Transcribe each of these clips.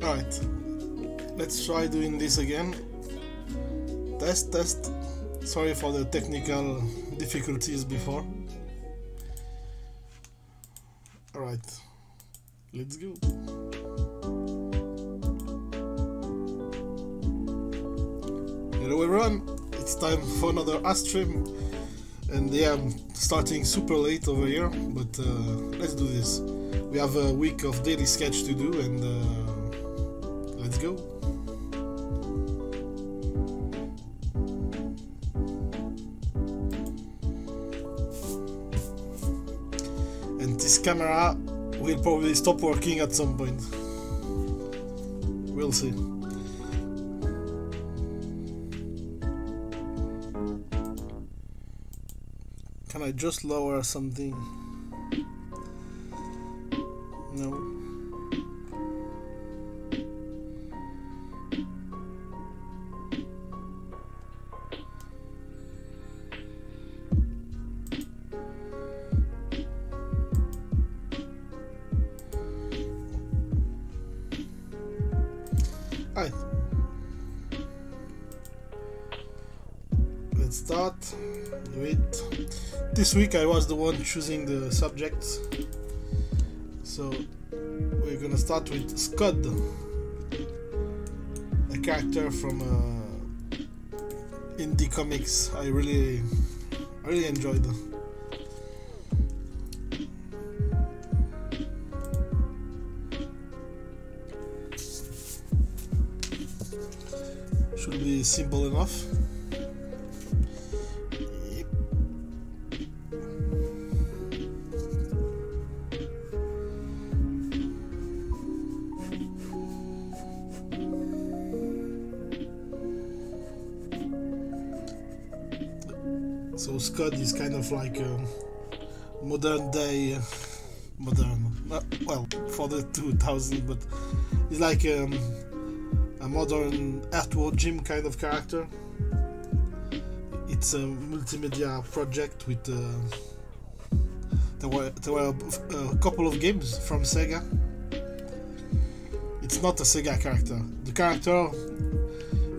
Alright, let's try doing this again. Test. Sorry for the technical difficulties before. Alright, let's go. Hello everyone, it's time for another ArtStream. And yeah, I'm starting super late over here, but let's do this. We have a week of daily sketch to do, and let's go. And this camera will probably stop working at some point. We'll see. Can I just lower something? No. Alright. Let's start. Do it. This week I was the one choosing the subjects, so we're gonna start with Scud, a character from indie comics I really enjoyed. Should be simple enough. So Scud is kind of like a modern day, well, for the 2000s, but he's like a modern Earthworld Jim kind of character. It's a multimedia project with there were a couple of games from Sega. It's not a Sega character. The character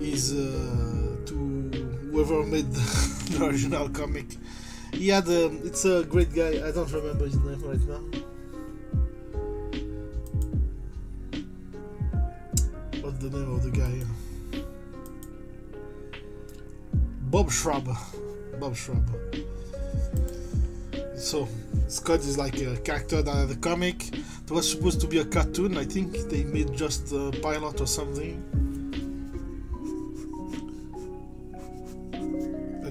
is whoever made the original comic. He had it's a great guy. I don't remember his name right now. What's the name of the guy? Bob Schraub. So Scott is like a character that had a comic. It was supposed to be a cartoon. I think they made just a pilot or something.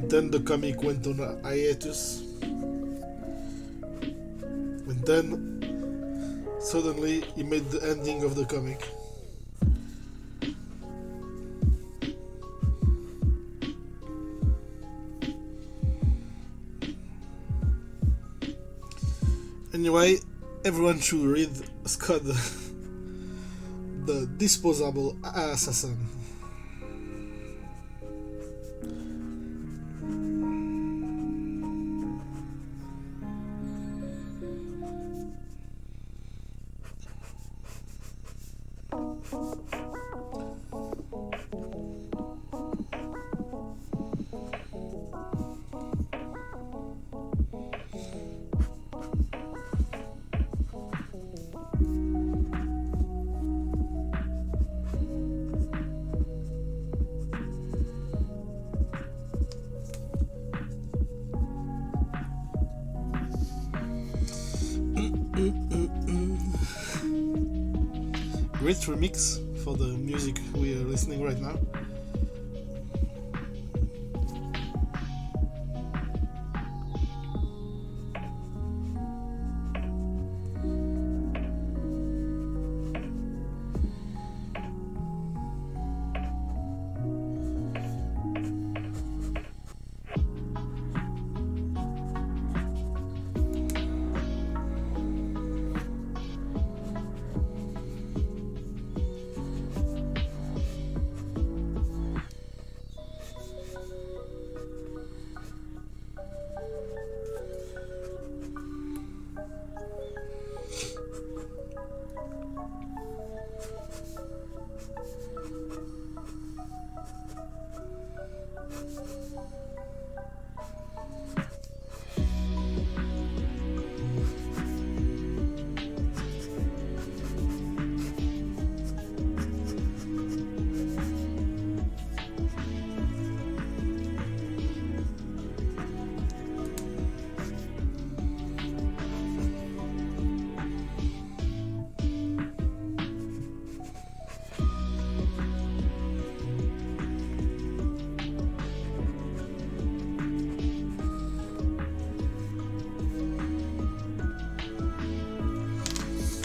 Then the comic went on a hiatus, and then suddenly he made the ending of the comic. Anyway, everyone should read Scud, the disposable assassin. Great remix for the music we are listening right now.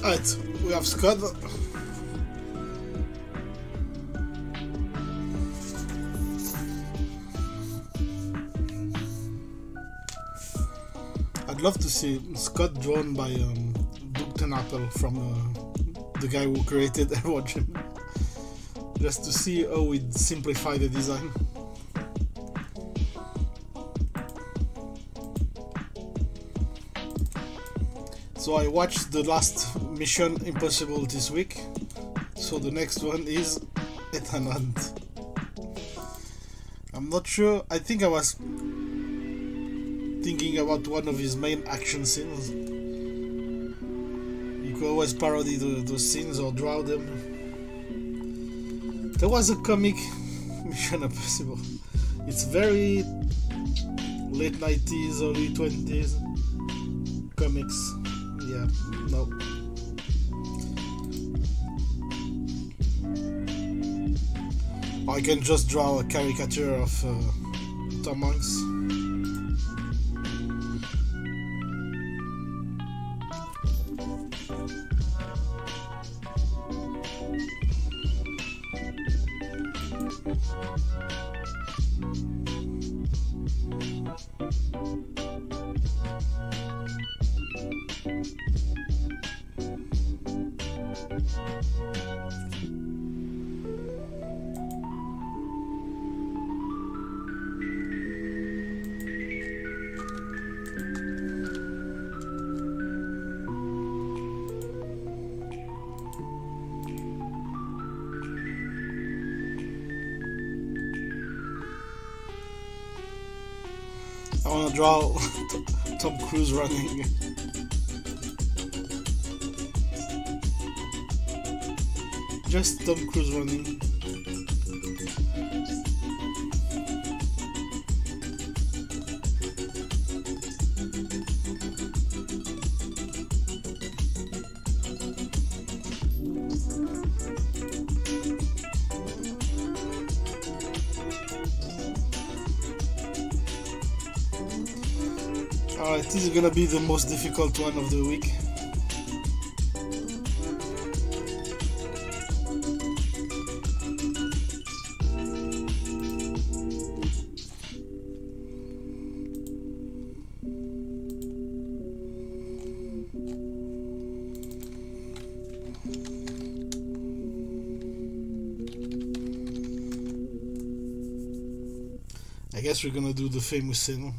Alright, we have Scud. I'd love to see Scud drawn by Dukton Apple from the guy who created Airwatch, just to see how we'd simplify the design. So I watched the last Mission Impossible this week, so the next one is Ethan Hunt. I'm not sure, I think I was thinking about one of his main action scenes. You could always parody those scenes or draw them. There was a comic, Mission Impossible. It's very late 90s, early 20s comics. Yeah, no. I can just draw a caricature of Tom Hanks. I want to draw Tom Cruise running. Just Tom Cruise running. Alright, this is gonna be the most difficult one of the week. I guess we're gonna do the famous scene.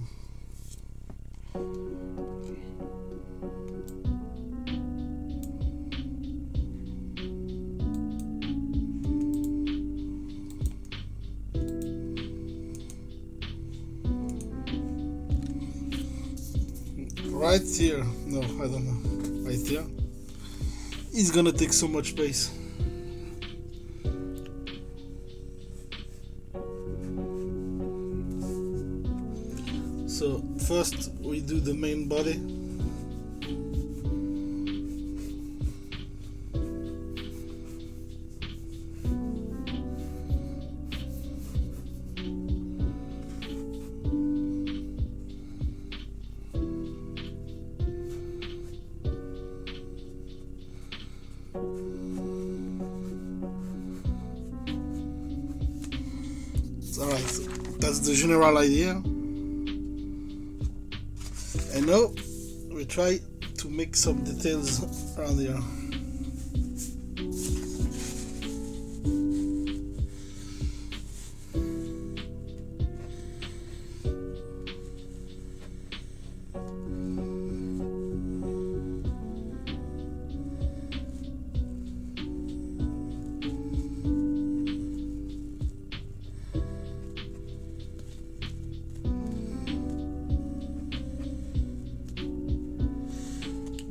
Right here, no, I don't know, right here. It's gonna take so much space. So first we do the main body. Alright, that's the general idea. And now we try to make some details around here.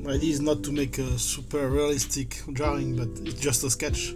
My idea is not to make a super realistic drawing, but it's just a sketch.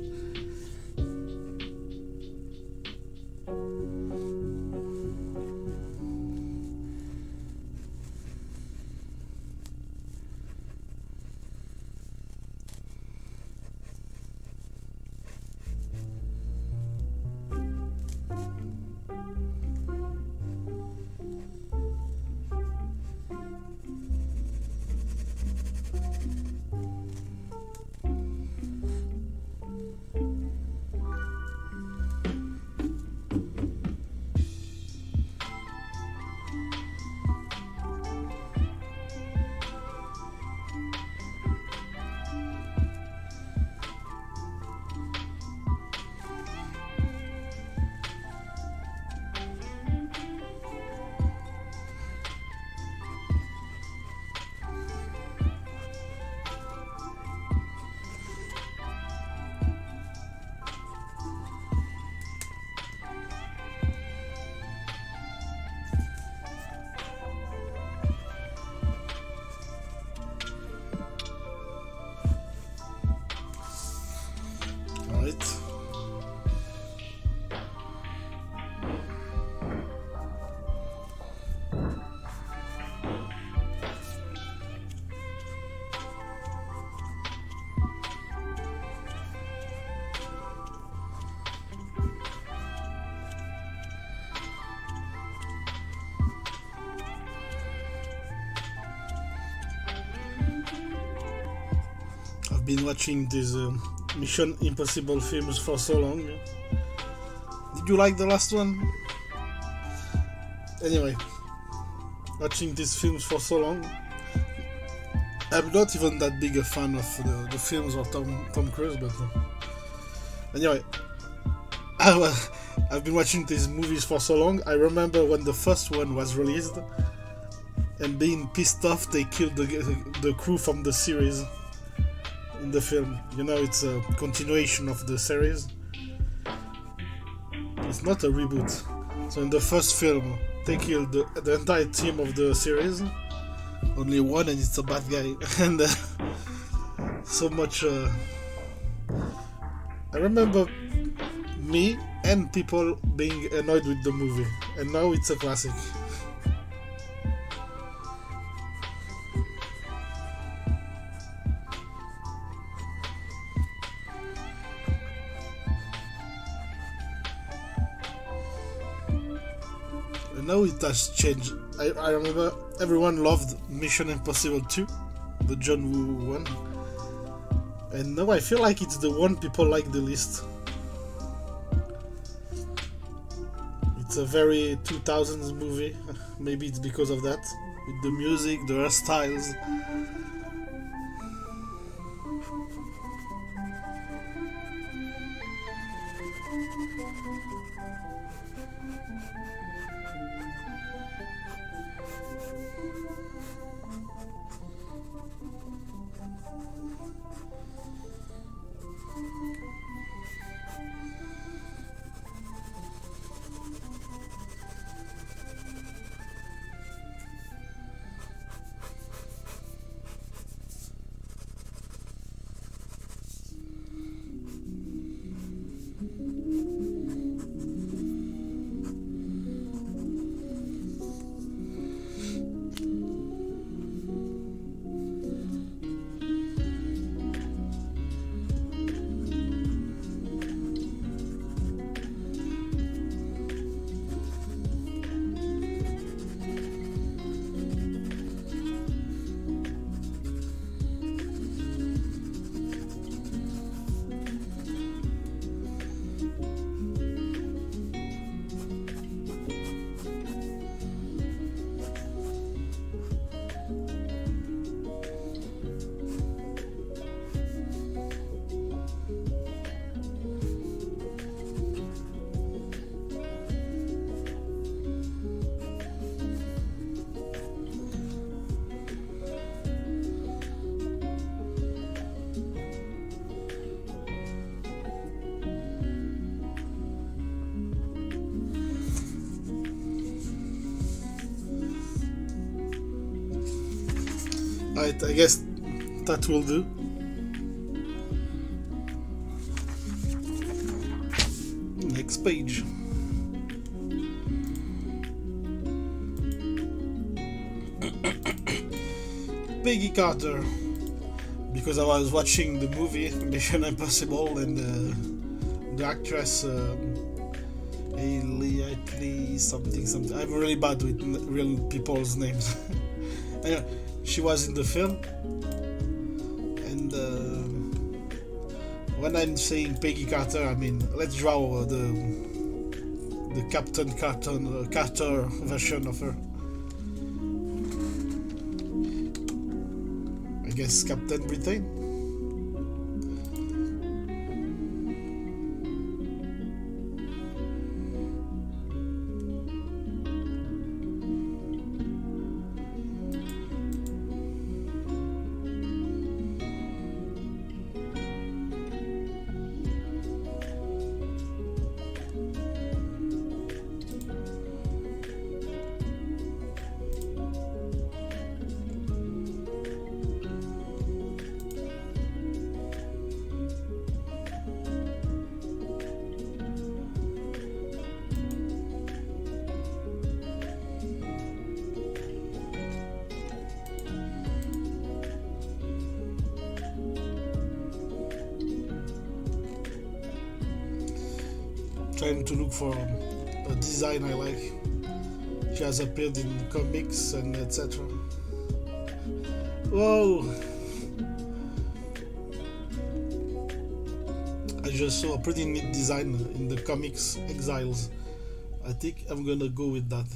I've been watching these Mission Impossible films for so long. Did you like the last one? Anyway, watching these films for so long, I'm not even that big a fan of the films of Tom Cruise, but anyway, I've been watching these movies for so long. I remember when the first one was released and being pissed off they killed the crew from the series in the film. You know, it's a continuation of the series. It's not a reboot. So in the first film, they killed the entire team of the series. Only one, and it's a bad guy. And so much. I remember me and people being annoyed with the movie, and now it's a classic. Now it has changed. I remember everyone loved Mission Impossible 2, the John Woo one, and now I feel like it's the one people like the least. It's a very 2000s movie, maybe it's because of that, with the music, the hairstyles. Right, I guess that will do. Next page. Peggy Carter, because I was watching the movie Mission Impossible, and the actress Hailey something. I'm really bad with real people's names. Anyway, she was in the film, and when I'm saying Peggy Carter, I mean let's draw the Captain Carter version of her. I guess Captain Britain. Trying to look for a design I like. She has appeared in comics and etc. Whoa! I just saw a pretty neat design in the comics Exiles. I think I'm gonna go with that.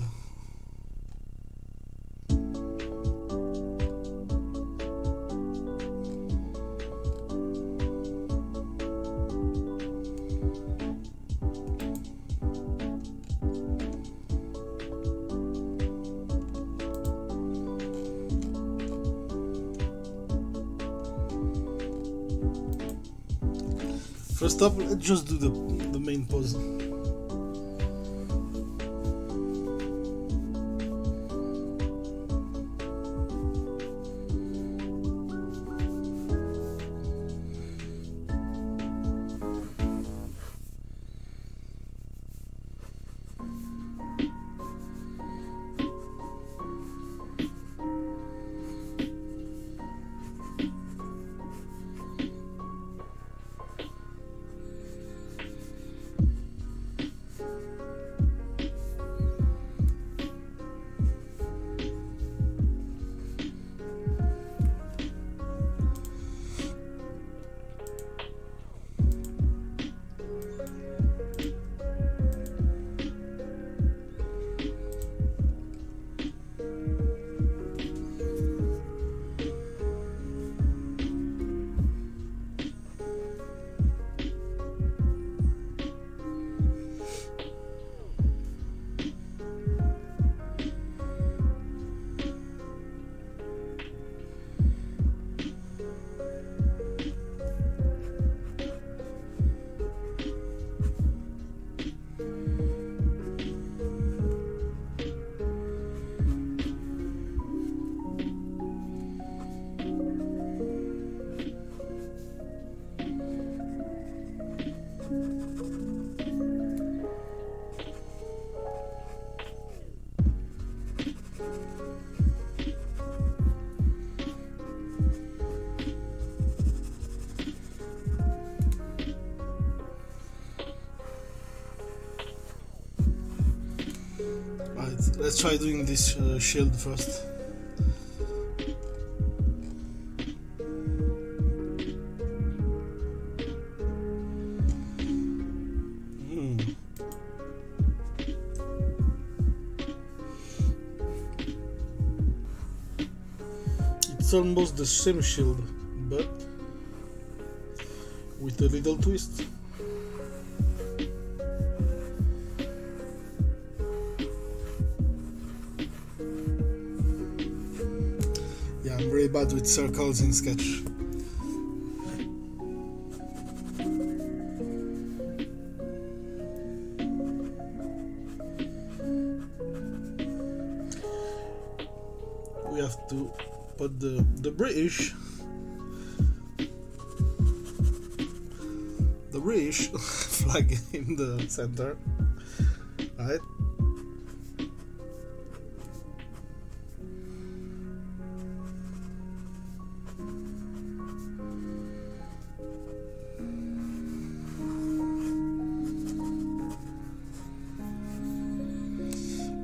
First up, let's just do the main pose. Let's try doing this shield first. It's almost the same shield, but with a little twist. I'm very bad with circles in Sketch. We have to put the British British flag in the center, right?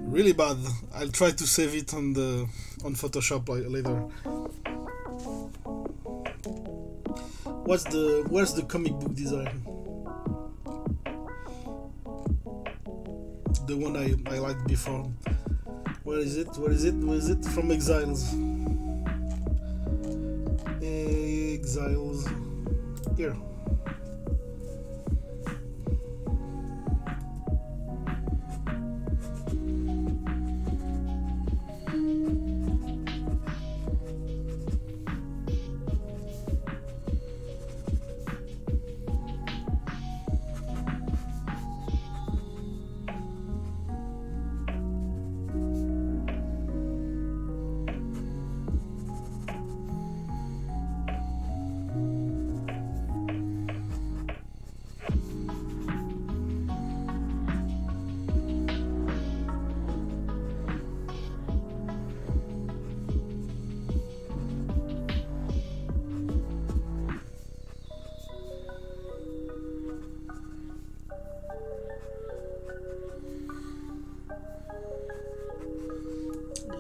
Really bad. I'll try to save it on Photoshop later. Where's the comic book design? The one I liked before. Where is it? Where is it? Where is it? From Exiles. Exiles. Here.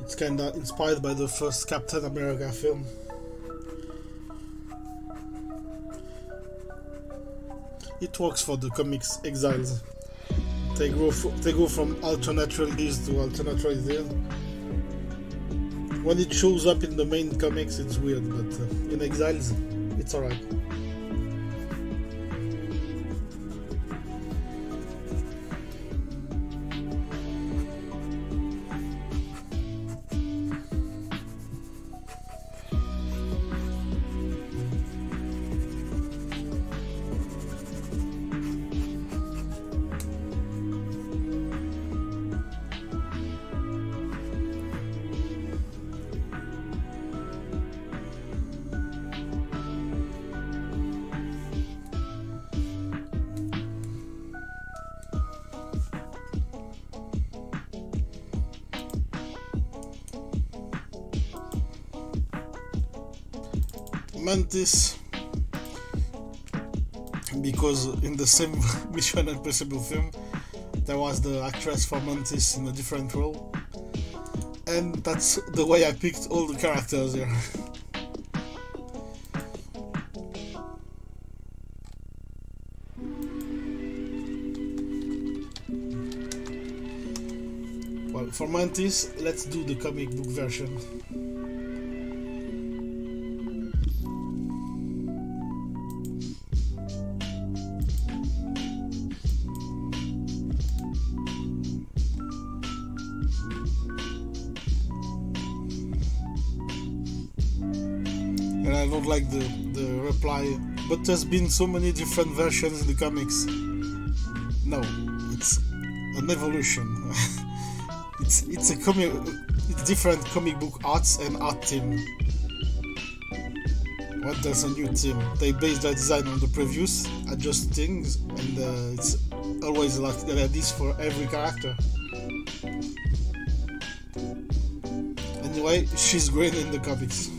It's kinda inspired by the first Captain America film. It works for the comics Exiles. They go from alternate release to alternate release. When it shows up in the main comics, it's weird, but in Exiles, it's alright. Mantis, because in the same Mission Impossible film there was the actress for Mantis in a different role, and that's the way I picked all the characters here. Well, for Mantis, let's do the comic book version. And I don't like the reply, but there's been so many different versions in the comics. No, it's an evolution. it's different comic book arts and art team. When there's a new team, they base their design on the previous, adjust things, and it's always like this for every character. Anyway, she's great in the comics.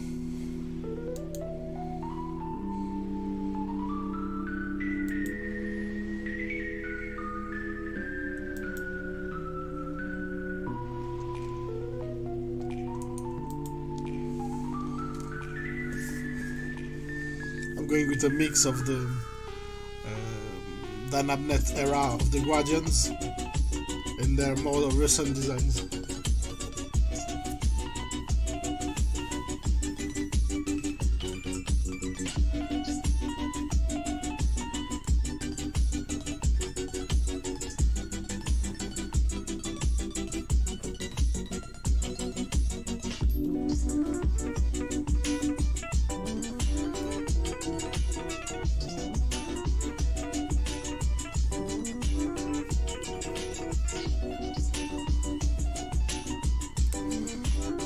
Going with a mix of the Dynamnet era of the Guardians and their more recent designs.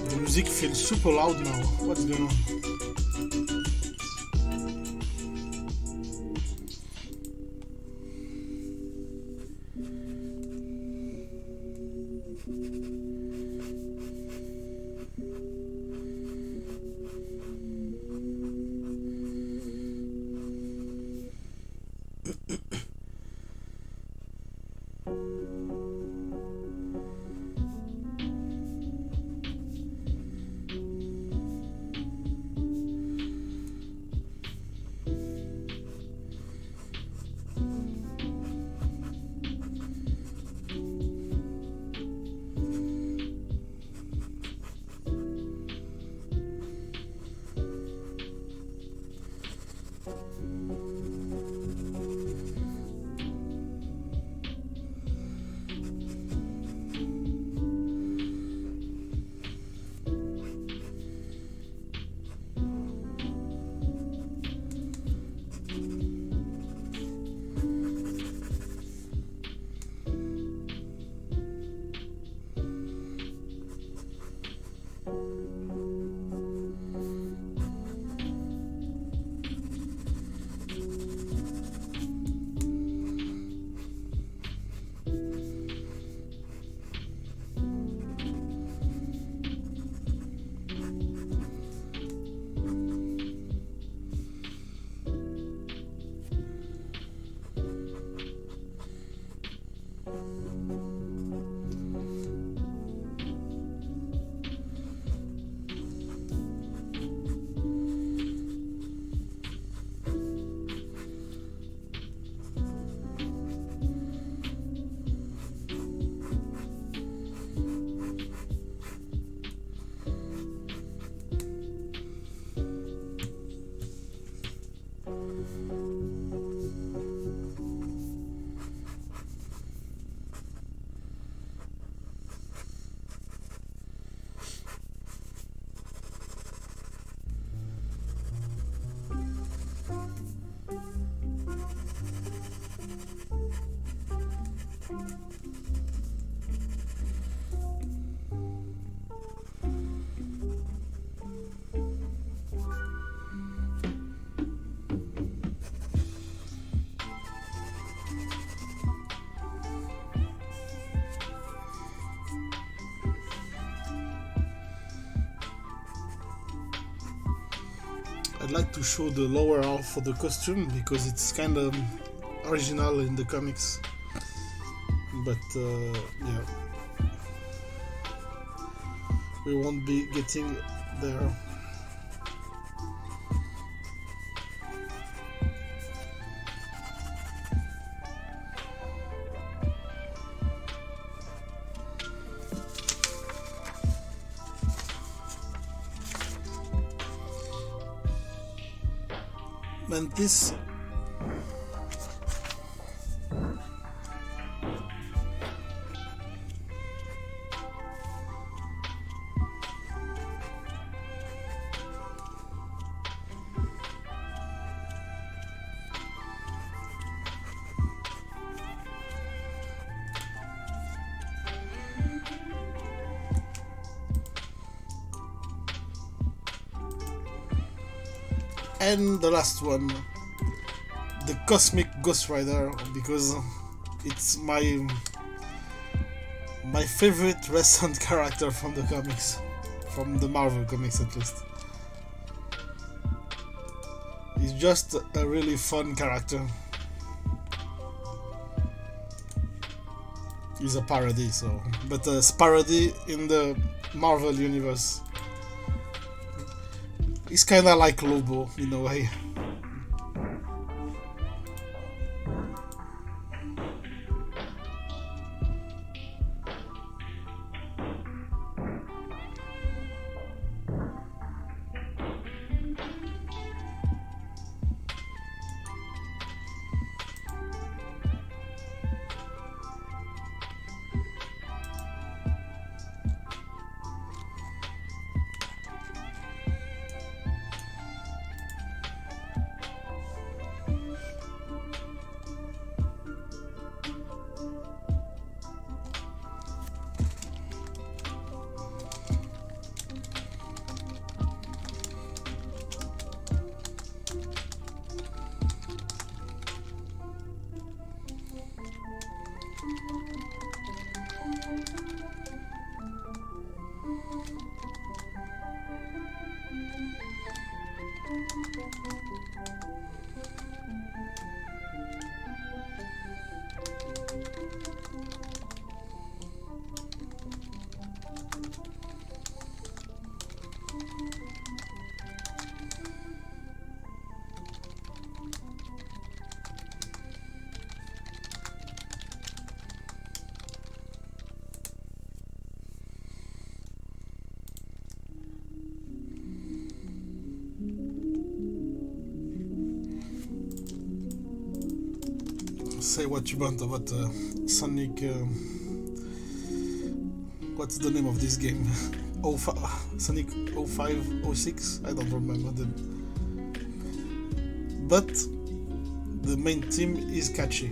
The music feels super loud now. What's going on? I'd like to show the lower half of the costume because it's kind of original in the comics, but yeah, we won't be getting there. And this and the last one, the Cosmic Ghost Rider, because it's my favorite recent character from the comics, from the Marvel comics at least. He's just a really fun character. He's a parody, but a parody in the Marvel universe. He's kind of like Lobo in a way. Say what you want about Sonic. What's the name of this game? Sonic 05, 06? I don't remember them. But the main theme is catchy.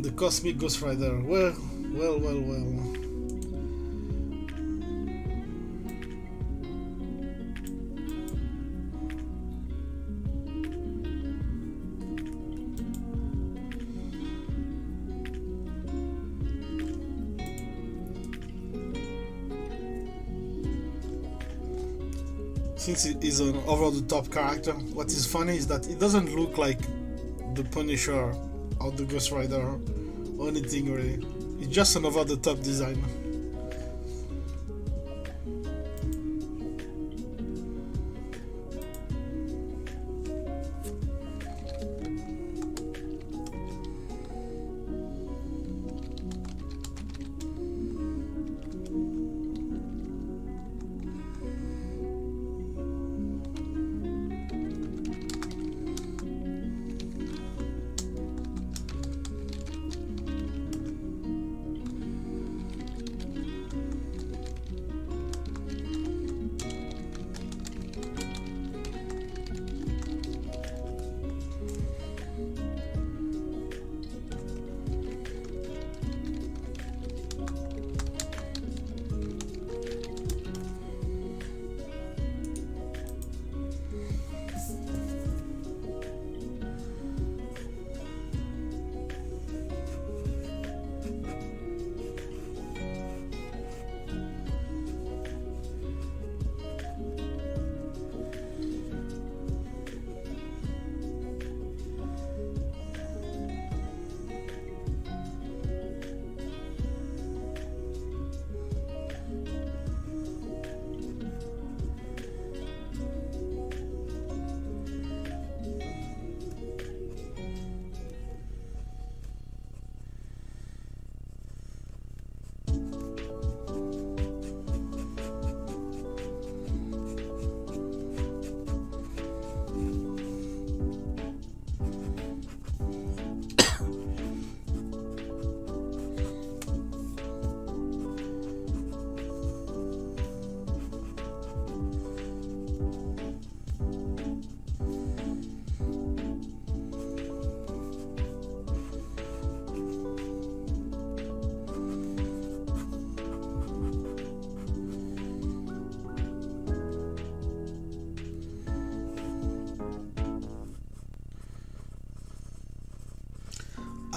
The Cosmic Ghost Rider. Well. since he is an over-the-top character, what is funny is that it doesn't look like the Punisher or the Ghost Rider or anything really. It's just an over-the-top design.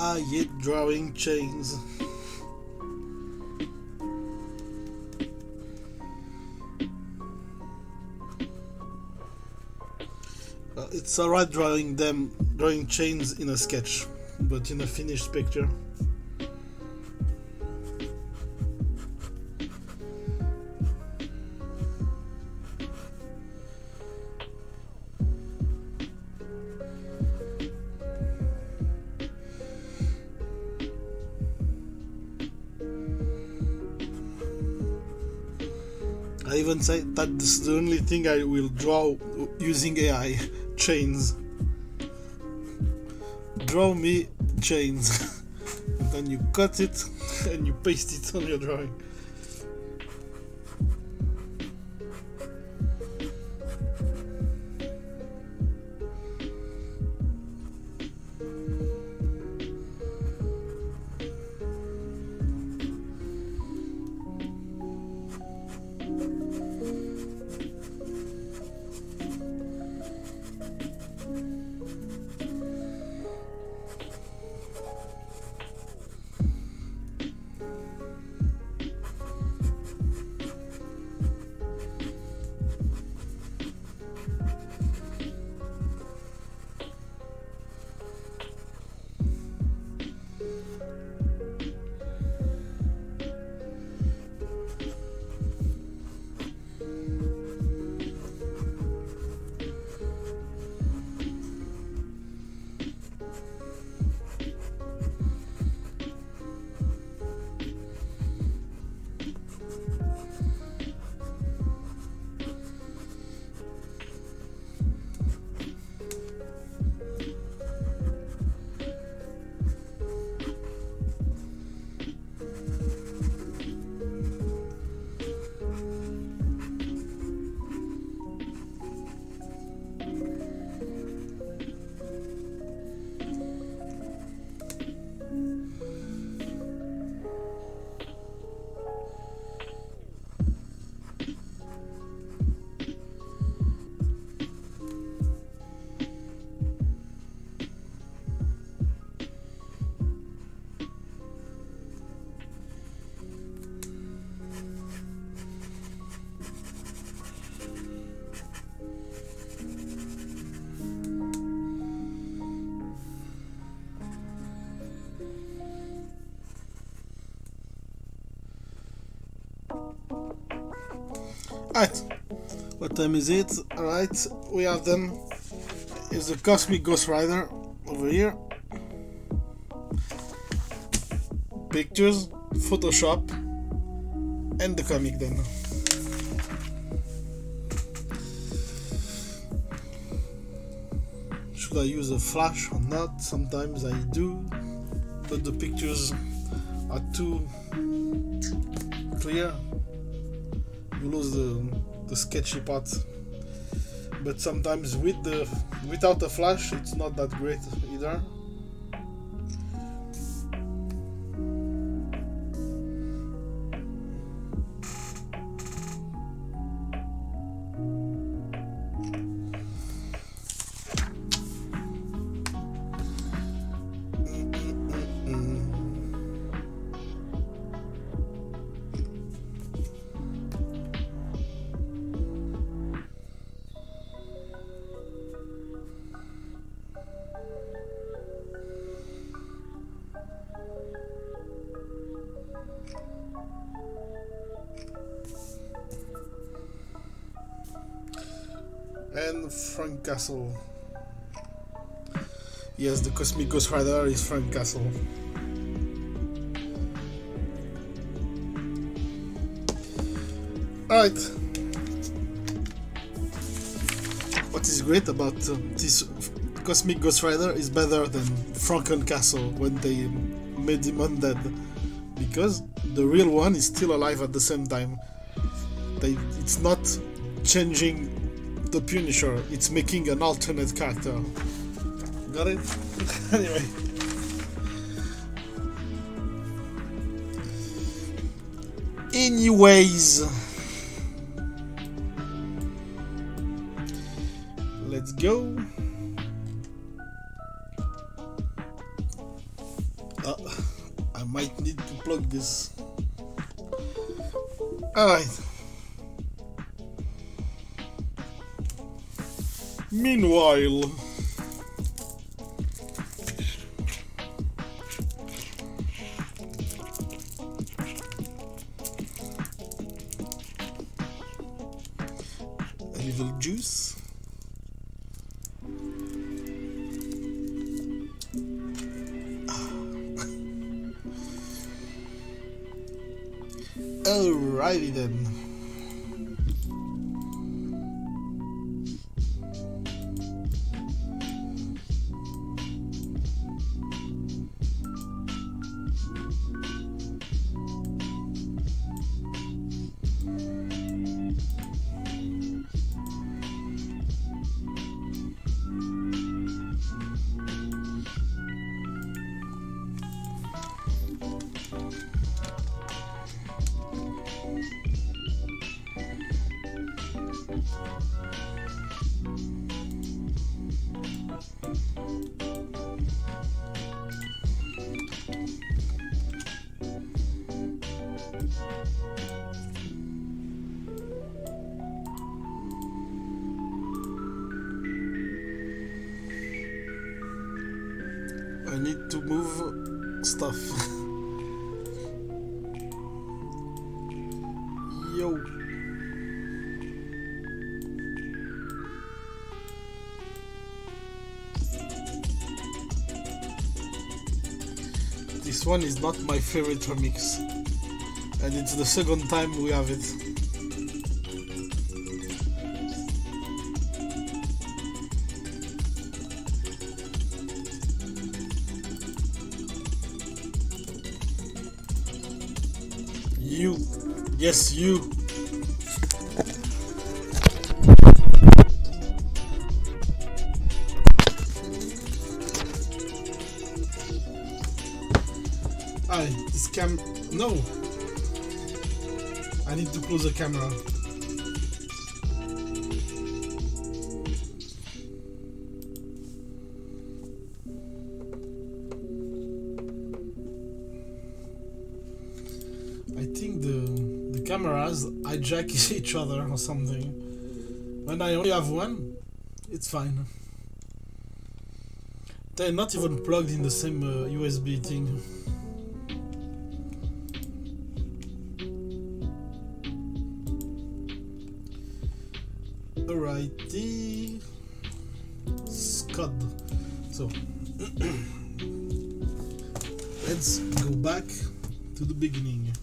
I hate drawing chains. It's alright drawing chains in a sketch, but in a finished picture. I even say that this is the only thing I will draw using AI. Chains. Draw me chains. And then you cut it and you paste it on your drawing. Right, what time is it? Alright, we have then is the Cosmic Ghost Rider over here. Pictures, Photoshop, and the comic then. Should I use a flash or not? Sometimes I do, but the pictures are too clear. You lose the sketchy part. But sometimes without a flash, it's not that great either. And Frank Castle. Yes, the Cosmic Ghost Rider is Frank Castle. Alright. What is great about this Cosmic Ghost Rider is better than Franken Castle when they made him undead, because the real one is still alive at the same time. It's not changing the Punisher, it's making an alternate character. Got it? Anyway. Anyways. Let's go. I might need to plug this. Alright. Meanwhile, a little juice. Alrighty then. I need to move stuff. Yo. This one is not my favorite remix, and it's the second time we have it. You, yes, you. This no. I need to close the camera. I think the cameras hijack each other or something. When I only have one, it's fine. They're not even plugged in the same USB thing. mighty Scud. So let's go back to the beginning.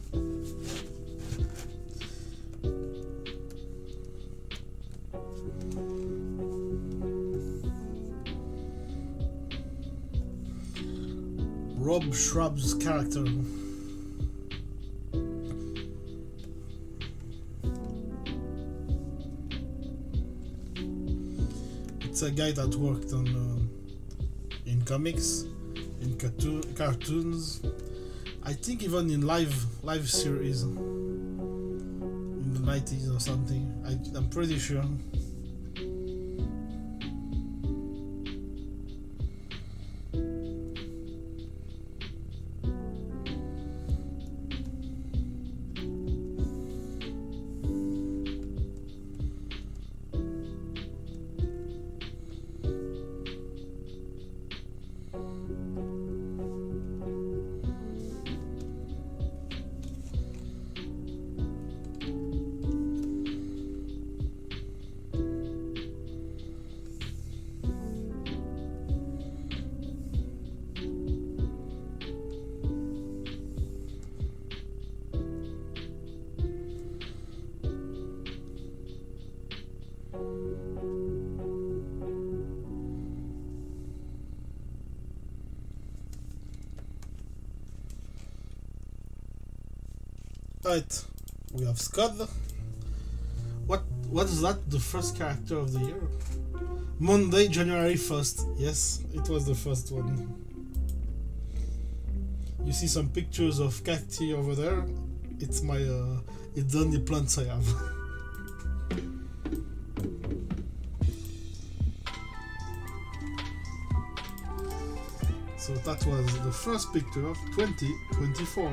Rob Schraub's character. It's a guy that worked on in comics, in cartoons, I think even in live series in the 90s or something. I'm pretty sure. Right, we have Scud. What is that? The first character of the year? Monday, January 1st. Yes, it was the first one. You see some pictures of cacti over there. It's my it's the only plants I have. So that was the first picture of 2024.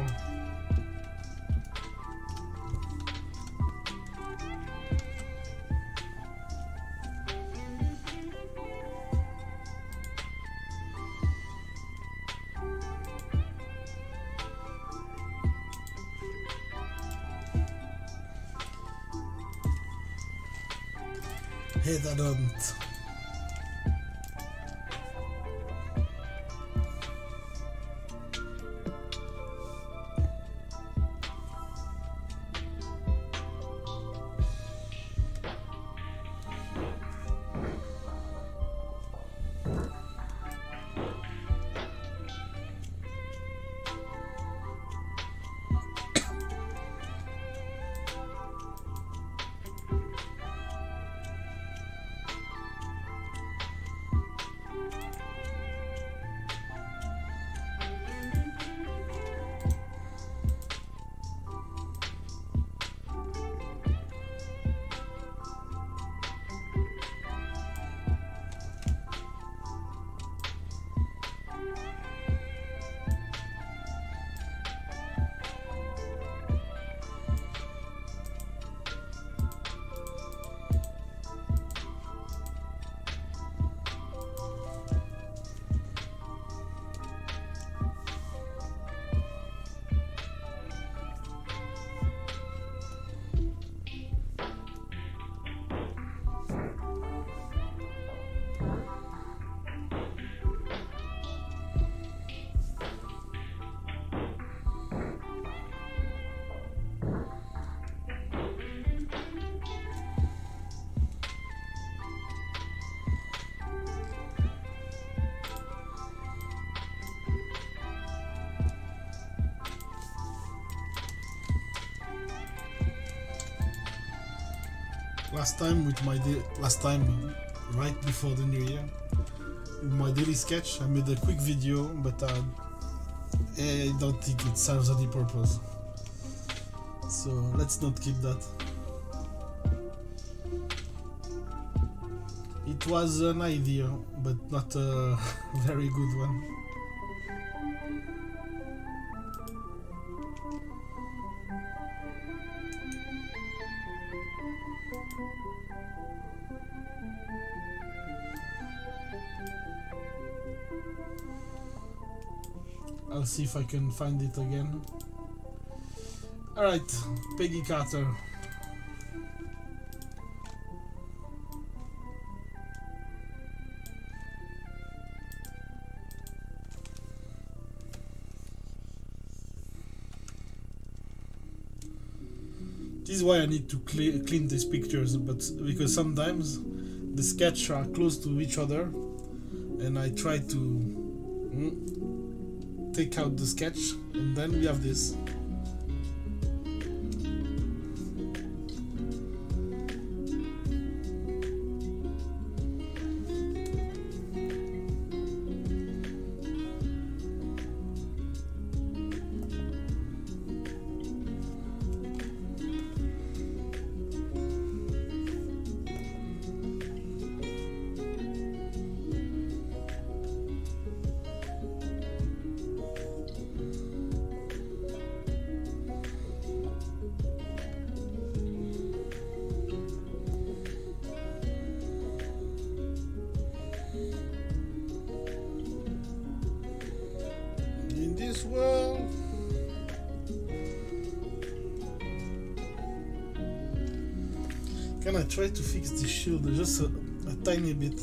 Headhunt. Last time right before the new year, with my daily sketch, I made a quick video, but I don't think it serves any purpose, so let's not keep that. It was an idea, but not a very good one. I'll see if I can find it again. Alright, Peggy Carter. This is why I need to clean these pictures, but because sometimes the sketches are close to each other, and I try to take out the sketch, and then we have this. This world, can I try to fix the shield just a tiny bit?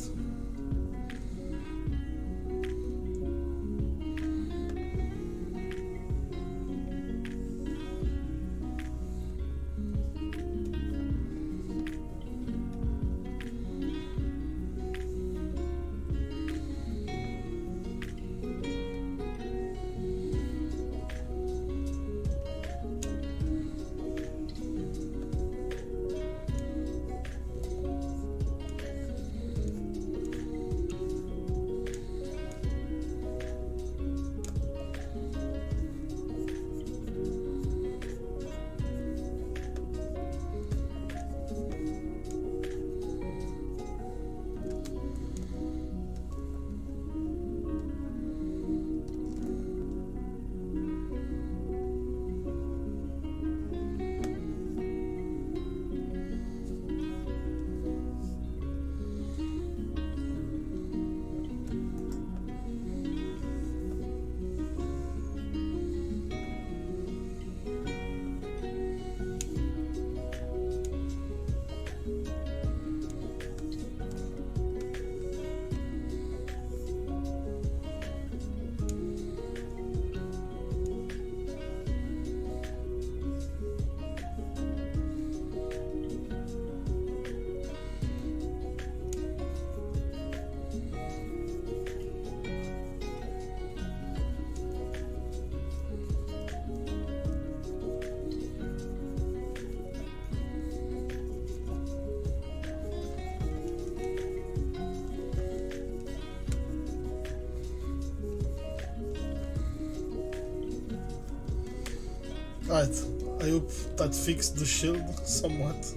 Right, I hope that fixed the shield somewhat.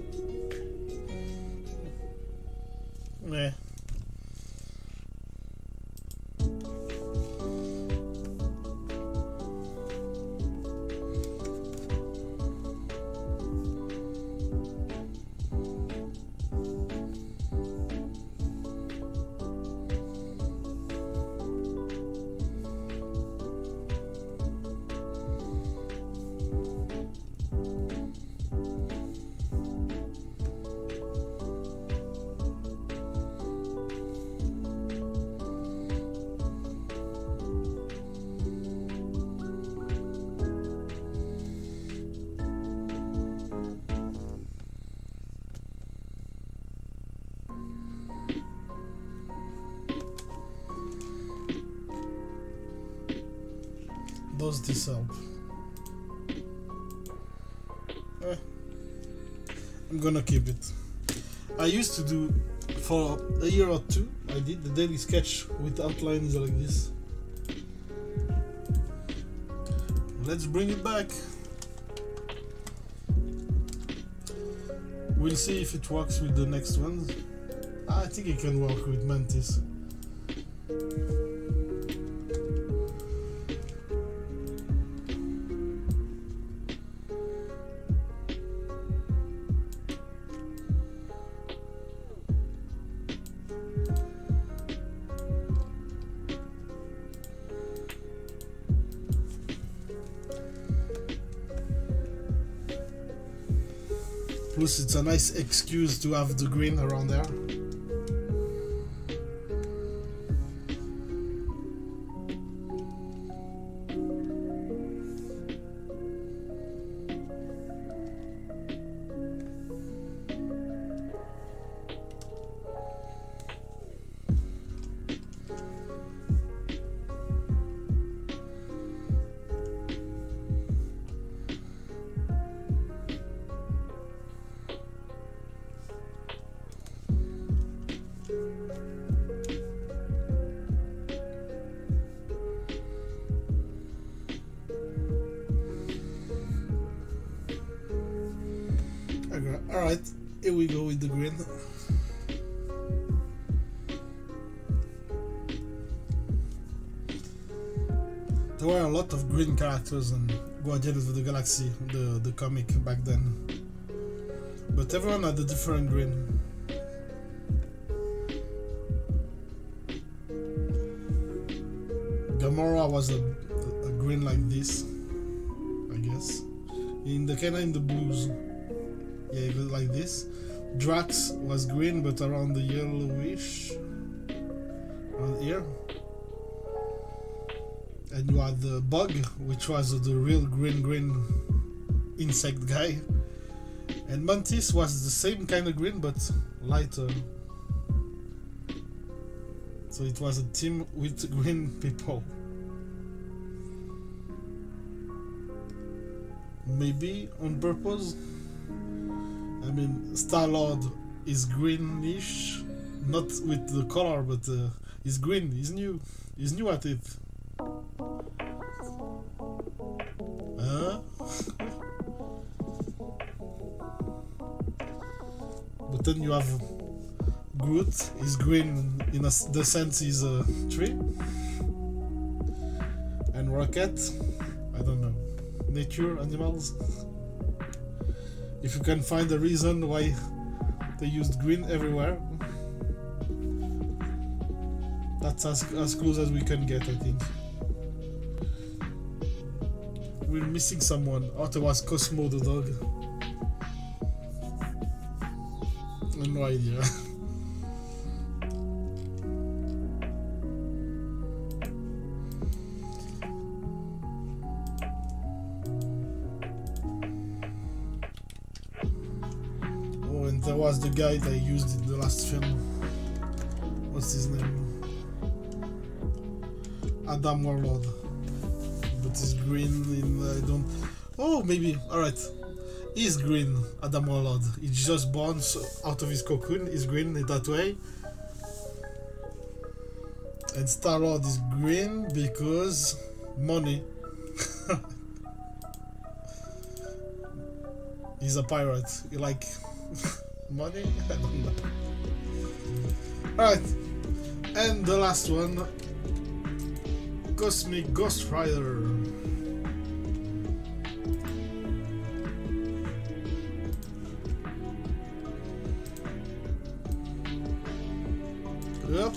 Yeah. Does this help? I'm gonna keep it. I used to do, for a year or two, I did the daily sketch with outlines like this. Let's bring it back. We'll see if it works with the next ones. I think it can work with Mantis. Plus it's a nice excuse to have the green around there. Alright, here we go with the green. There were a lot of green characters in Guardians of the Galaxy, the comic back then. But everyone had a different green. Gamora was a green like this, I guess. Kinda in the blues. Yeah, it was like this. Drax was green, but around the yellowish, around here. And you had the Bug, which was the real green insect guy. And Mantis was the same kind of green, but lighter. So it was a team with green people. Maybe on purpose. I mean, Star-Lord is greenish, not with the color, but he's green. He's new. He's new at it. But then you have Groot. He's green in the sense he's a tree. And Rocket, I don't know. Nature, animals. If you can find a reason why they used green everywhere, that's as close as we can get, I think. We're missing someone. Oh, there was Cosmo the dog. No idea. Oh, and there was the guy they used in the last film. What's his name? Adam Warlord. But he's green in I don't. Oh, maybe. All right. He's green, Adam Warlord. He's just born out of his cocoon. He's green that way. And Star-Lord is green because money. He's a pirate. You like money? I don't know. Alright. And the last one. Cosmic Ghost Rider. Up.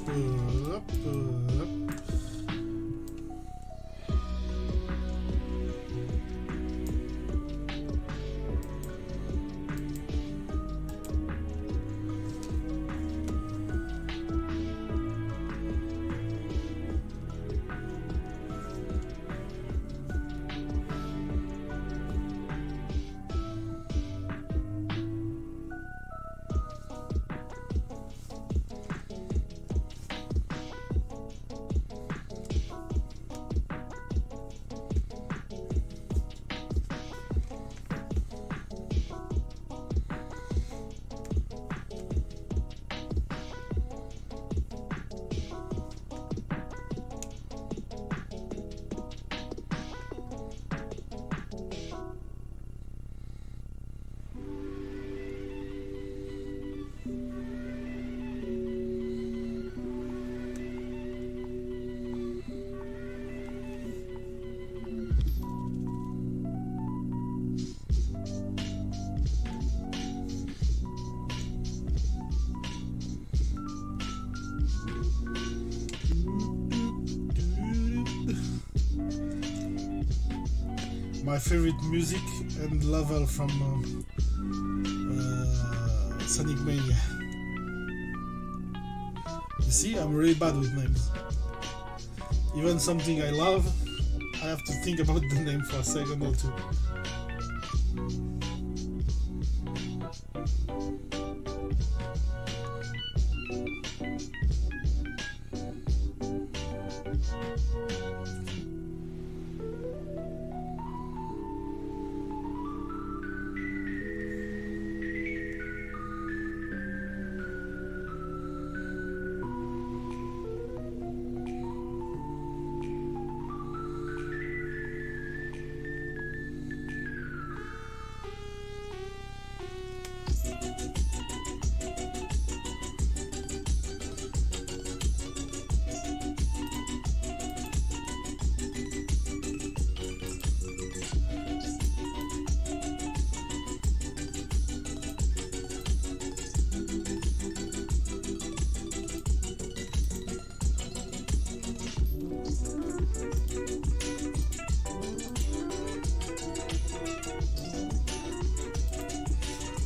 My favorite music and level from Sonic Mania. You see, I'm really bad with names. Even something I love, I have to think about the name for a second or two.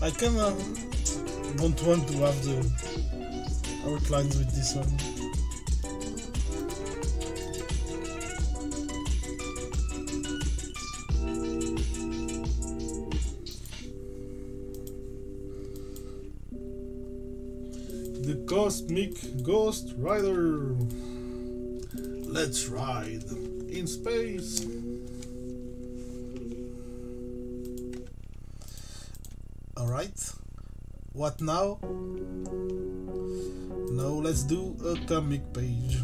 I kinda don't want to have the outlines with this one. The Cosmic Ghost Rider. Let's ride in space. Alright, what now? Now let's do a comic page.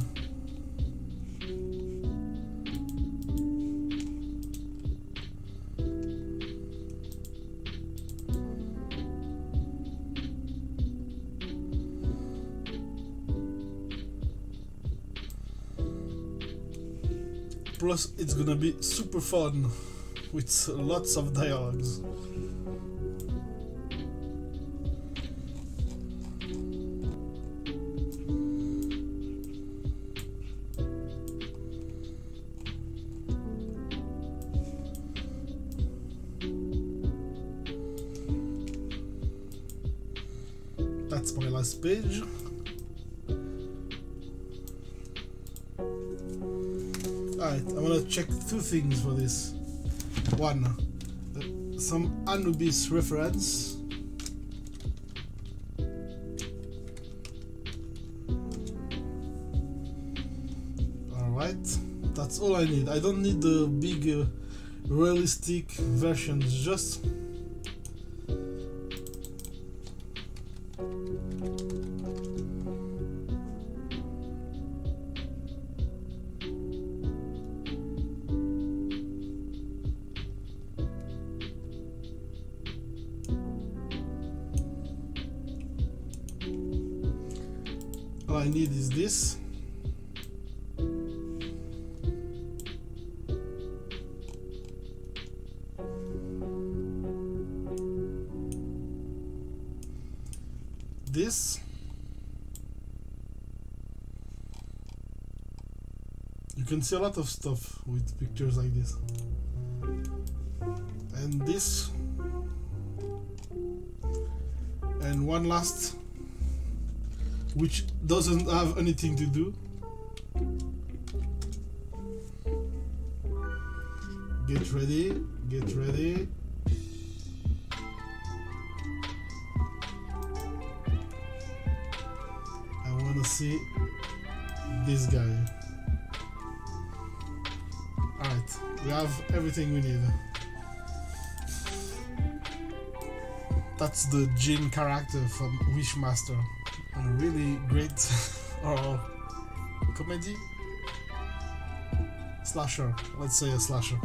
Plus it's gonna be super fun with lots of dialogues. That's my last page. Alright, I want to check two things for this. One, some Anubis reference. Alright, that's all I need. I don't need the big realistic versions, just all I need is this. This. You can see a lot of stuff with pictures like this. And this. And one last, which doesn't have anything to do. Get ready, get ready. I want to see this guy. Alright, we have everything we need. That's the Jin character from Wishmaster. A really great or comedy slasher. Let's say a slasher.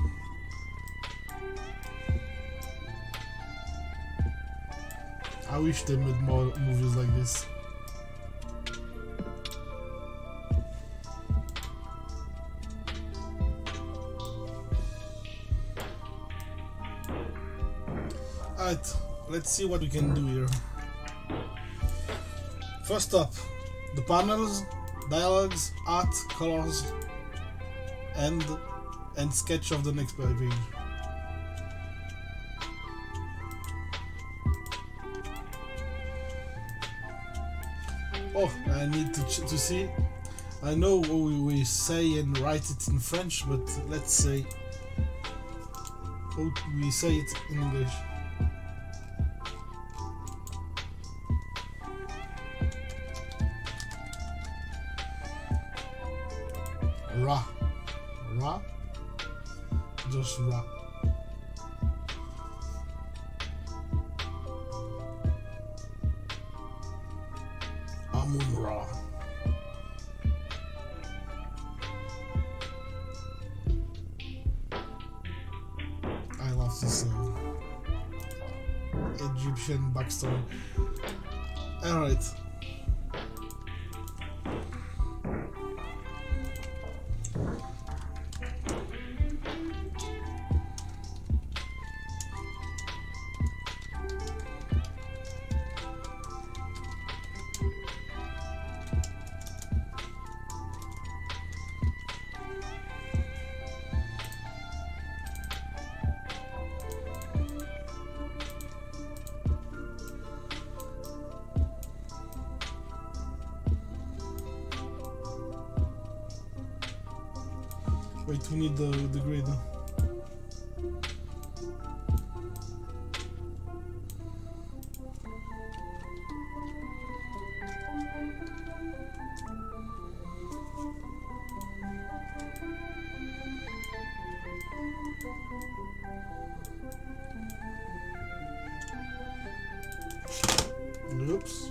I wish they made more movies like this. Alright, let's see what we can do here. First up, the panels, dialogues, art, colors, and sketch of the next page. Oh, I need to see. I know we say and write it in French, but let's say how we say it in English. Ra. Ra. Just Ra. Amun Ra. I love this Egyptian backstory. Alright. Wait, we need the grid. Oops.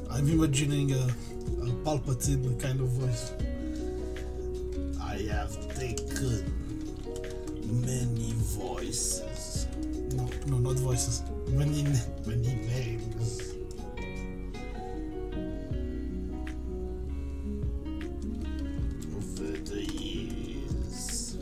I'm imagining a Palpatine kind of voice. I have taken many voices. No, not voices. Many names. Over the years.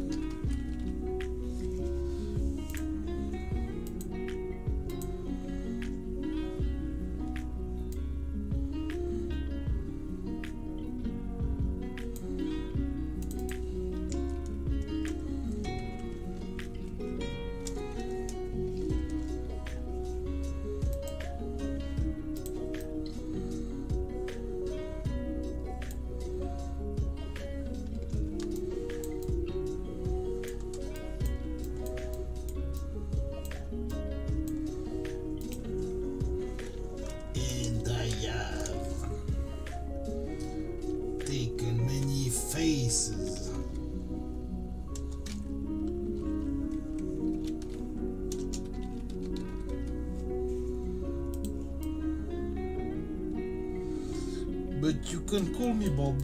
Taken many faces. But you can call me Bob.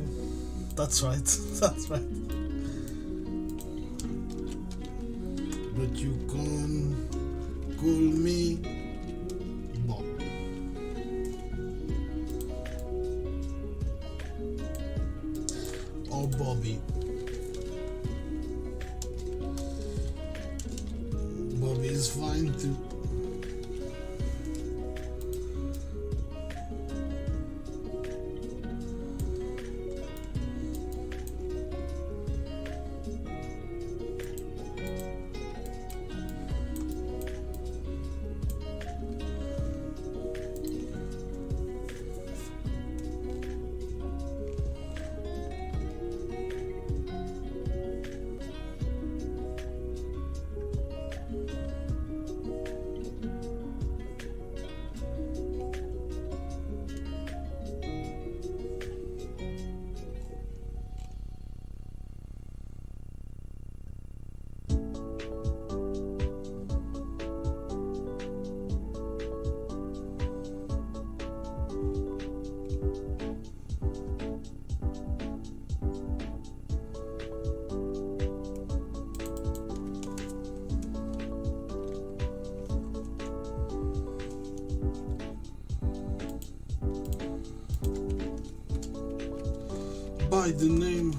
That's right. That's right. But you can call me Bob. Or Bobby. Bobby is fine too. By the name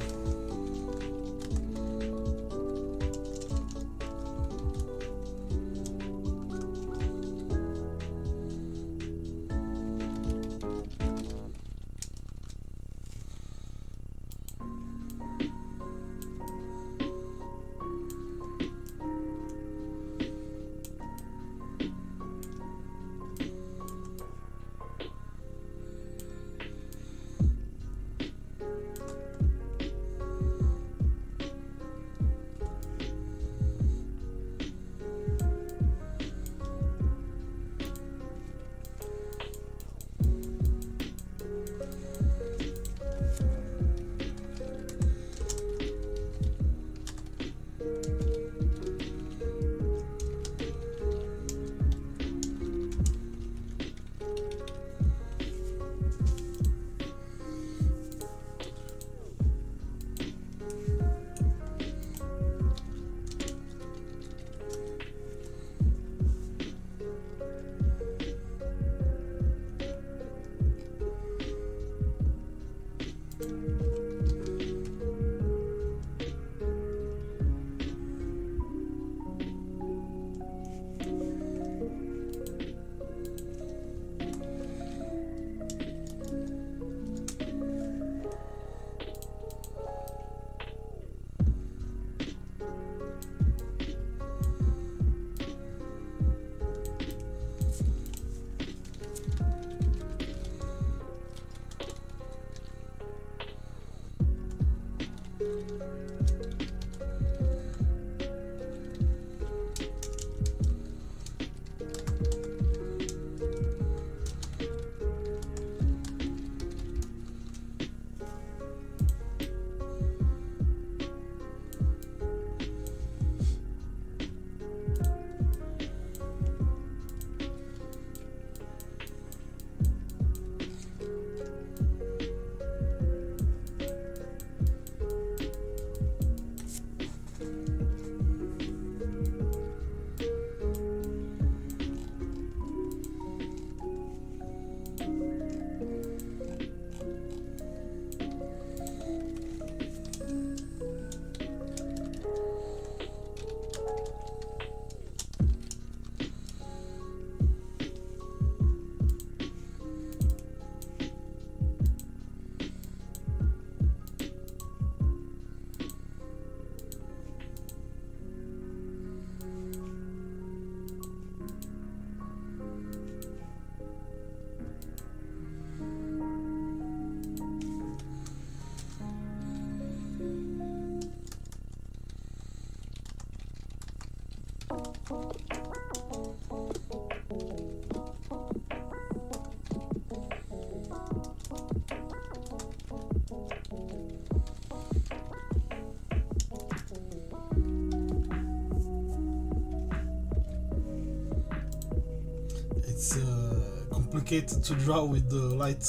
complicated to draw with the light,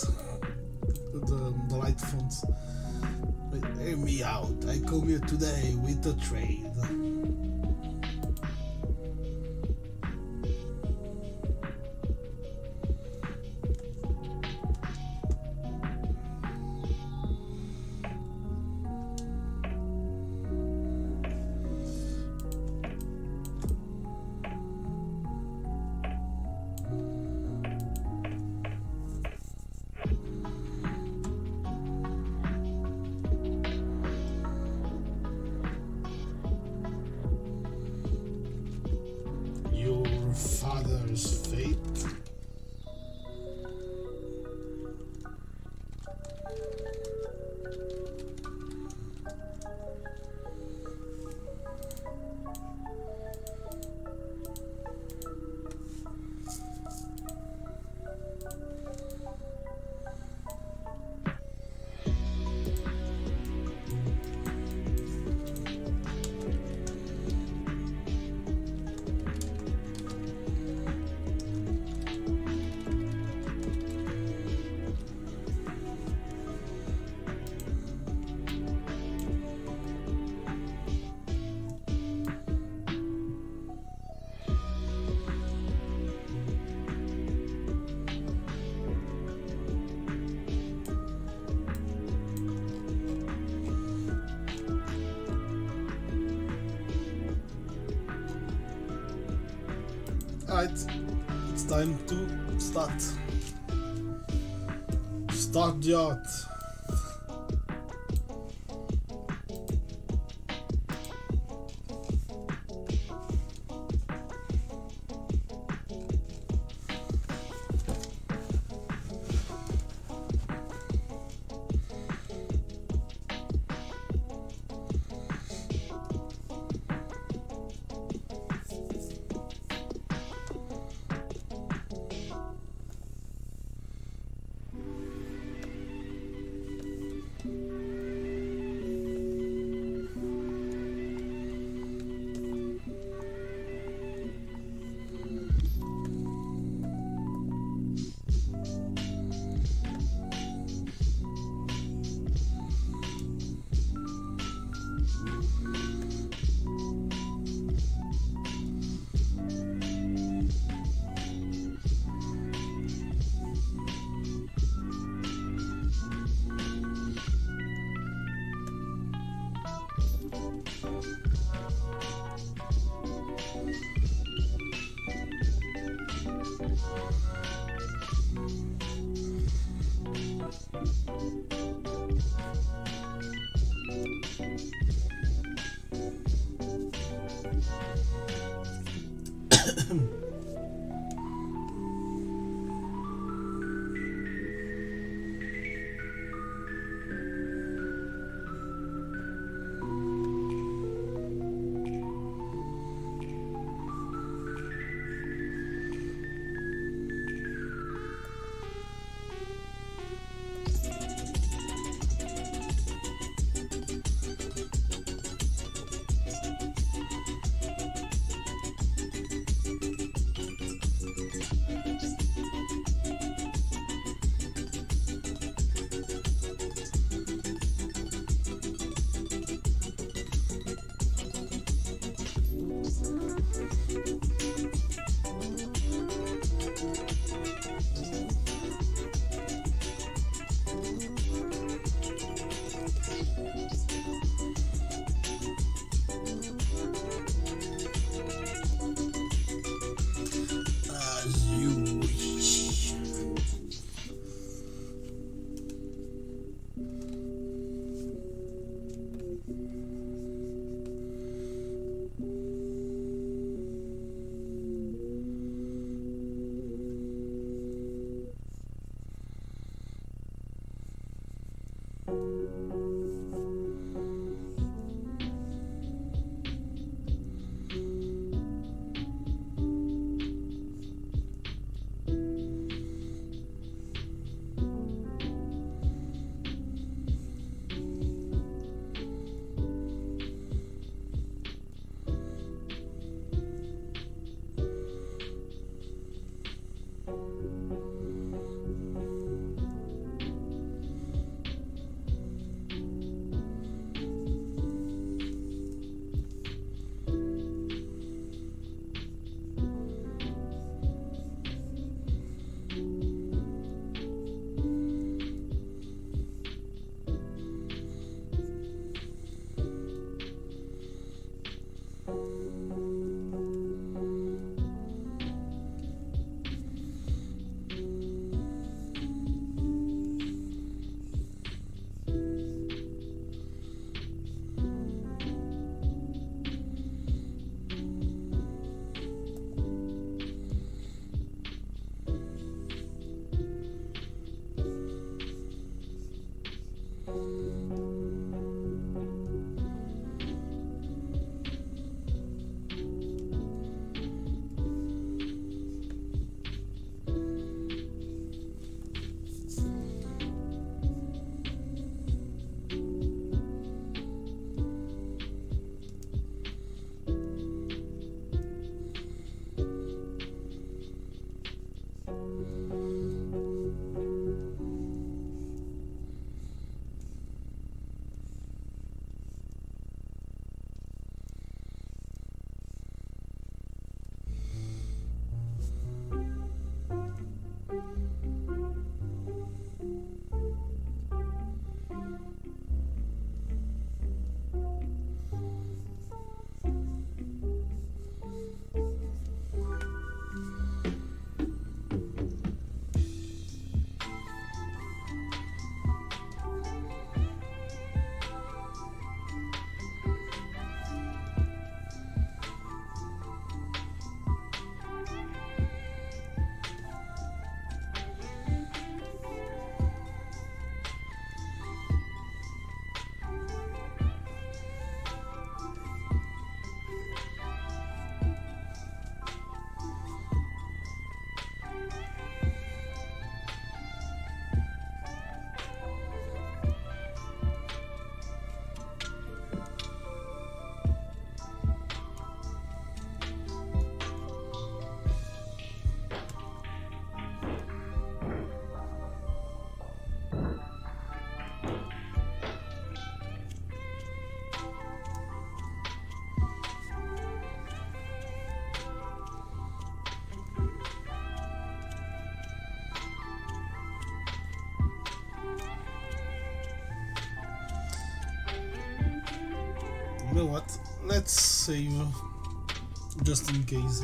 the light fonts. But hear me out. I come here today with a trade. Father's fate. Alright, it's time to start. Start the art. You know what? Let's save just in case.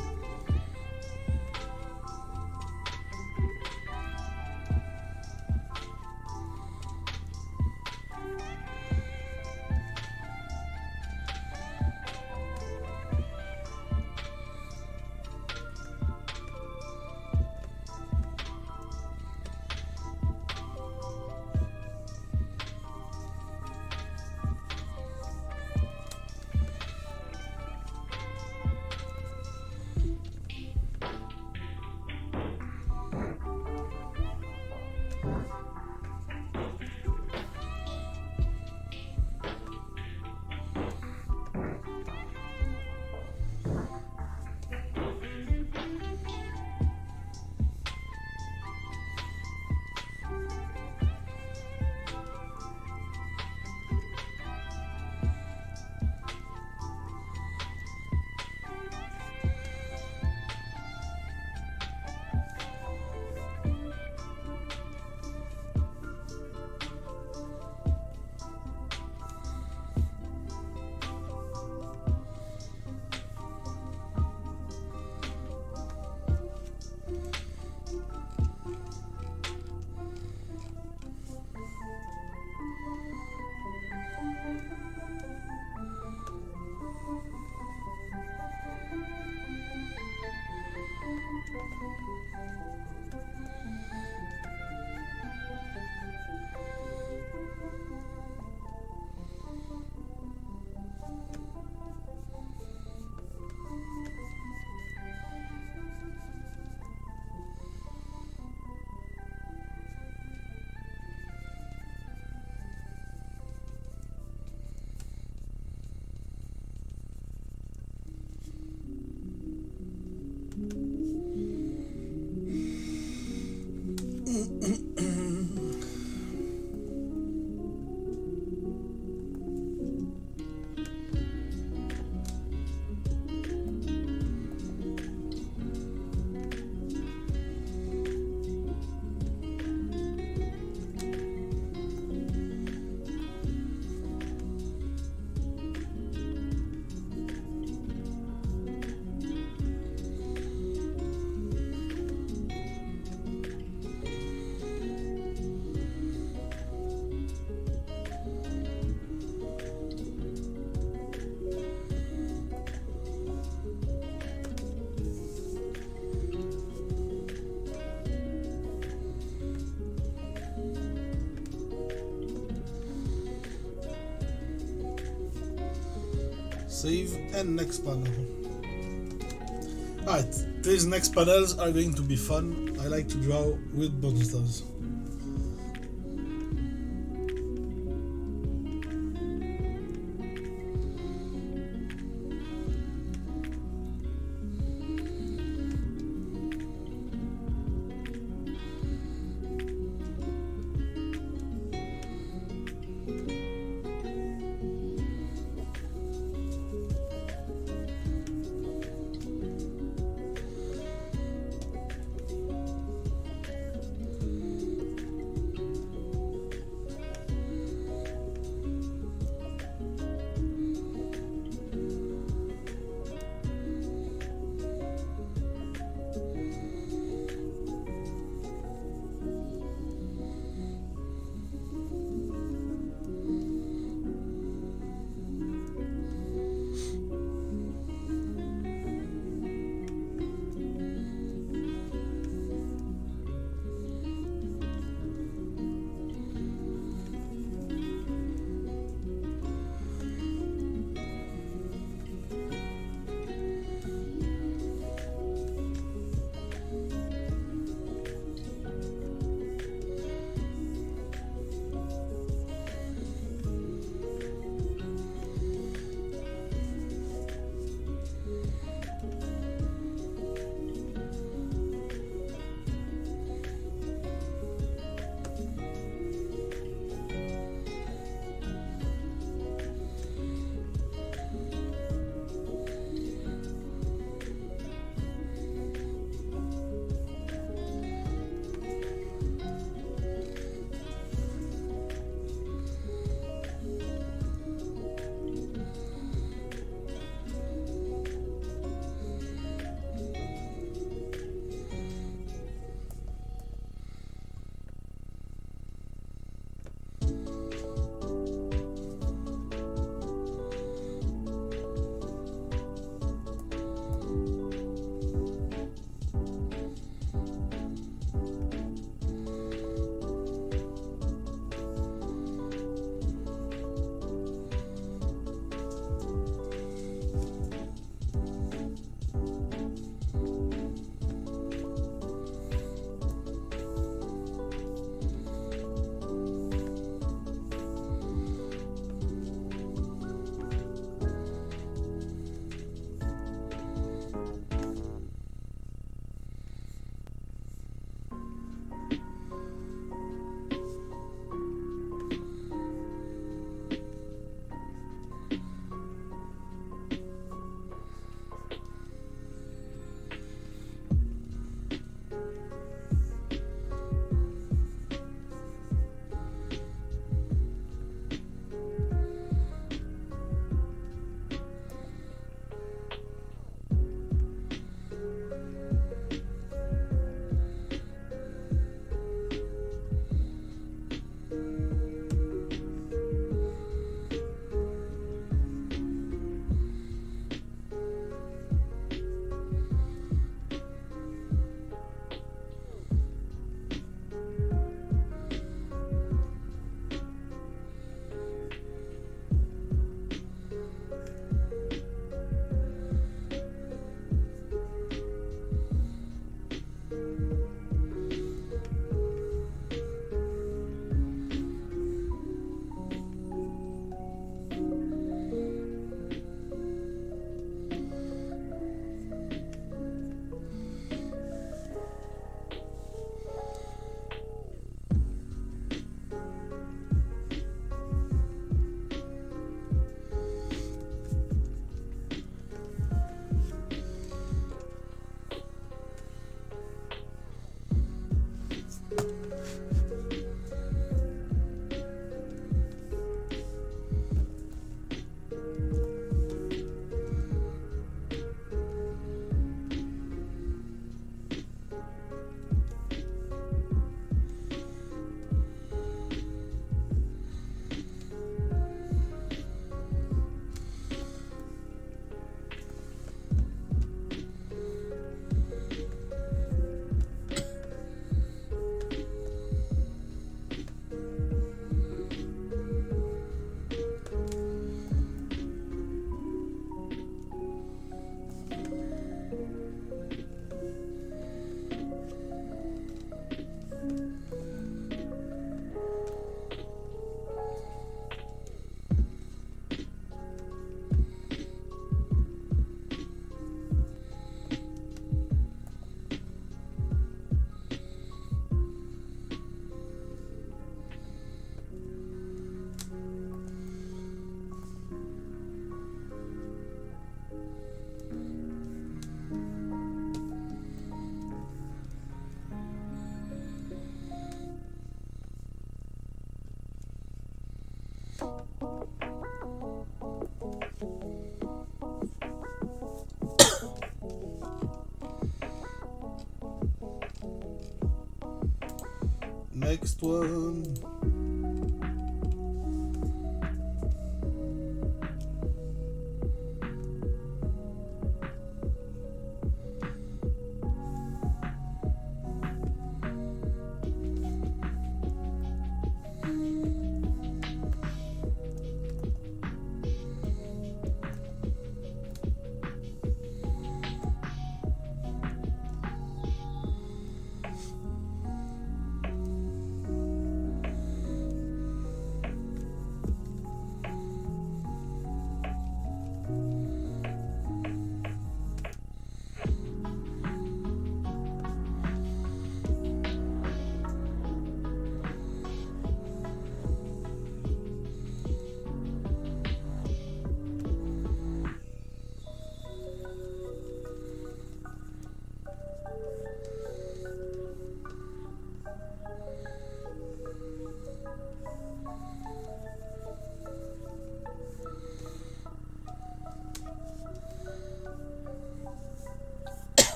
Save and next panel. Alright, these next panels are going to be fun. I like to draw with monsters. Next one.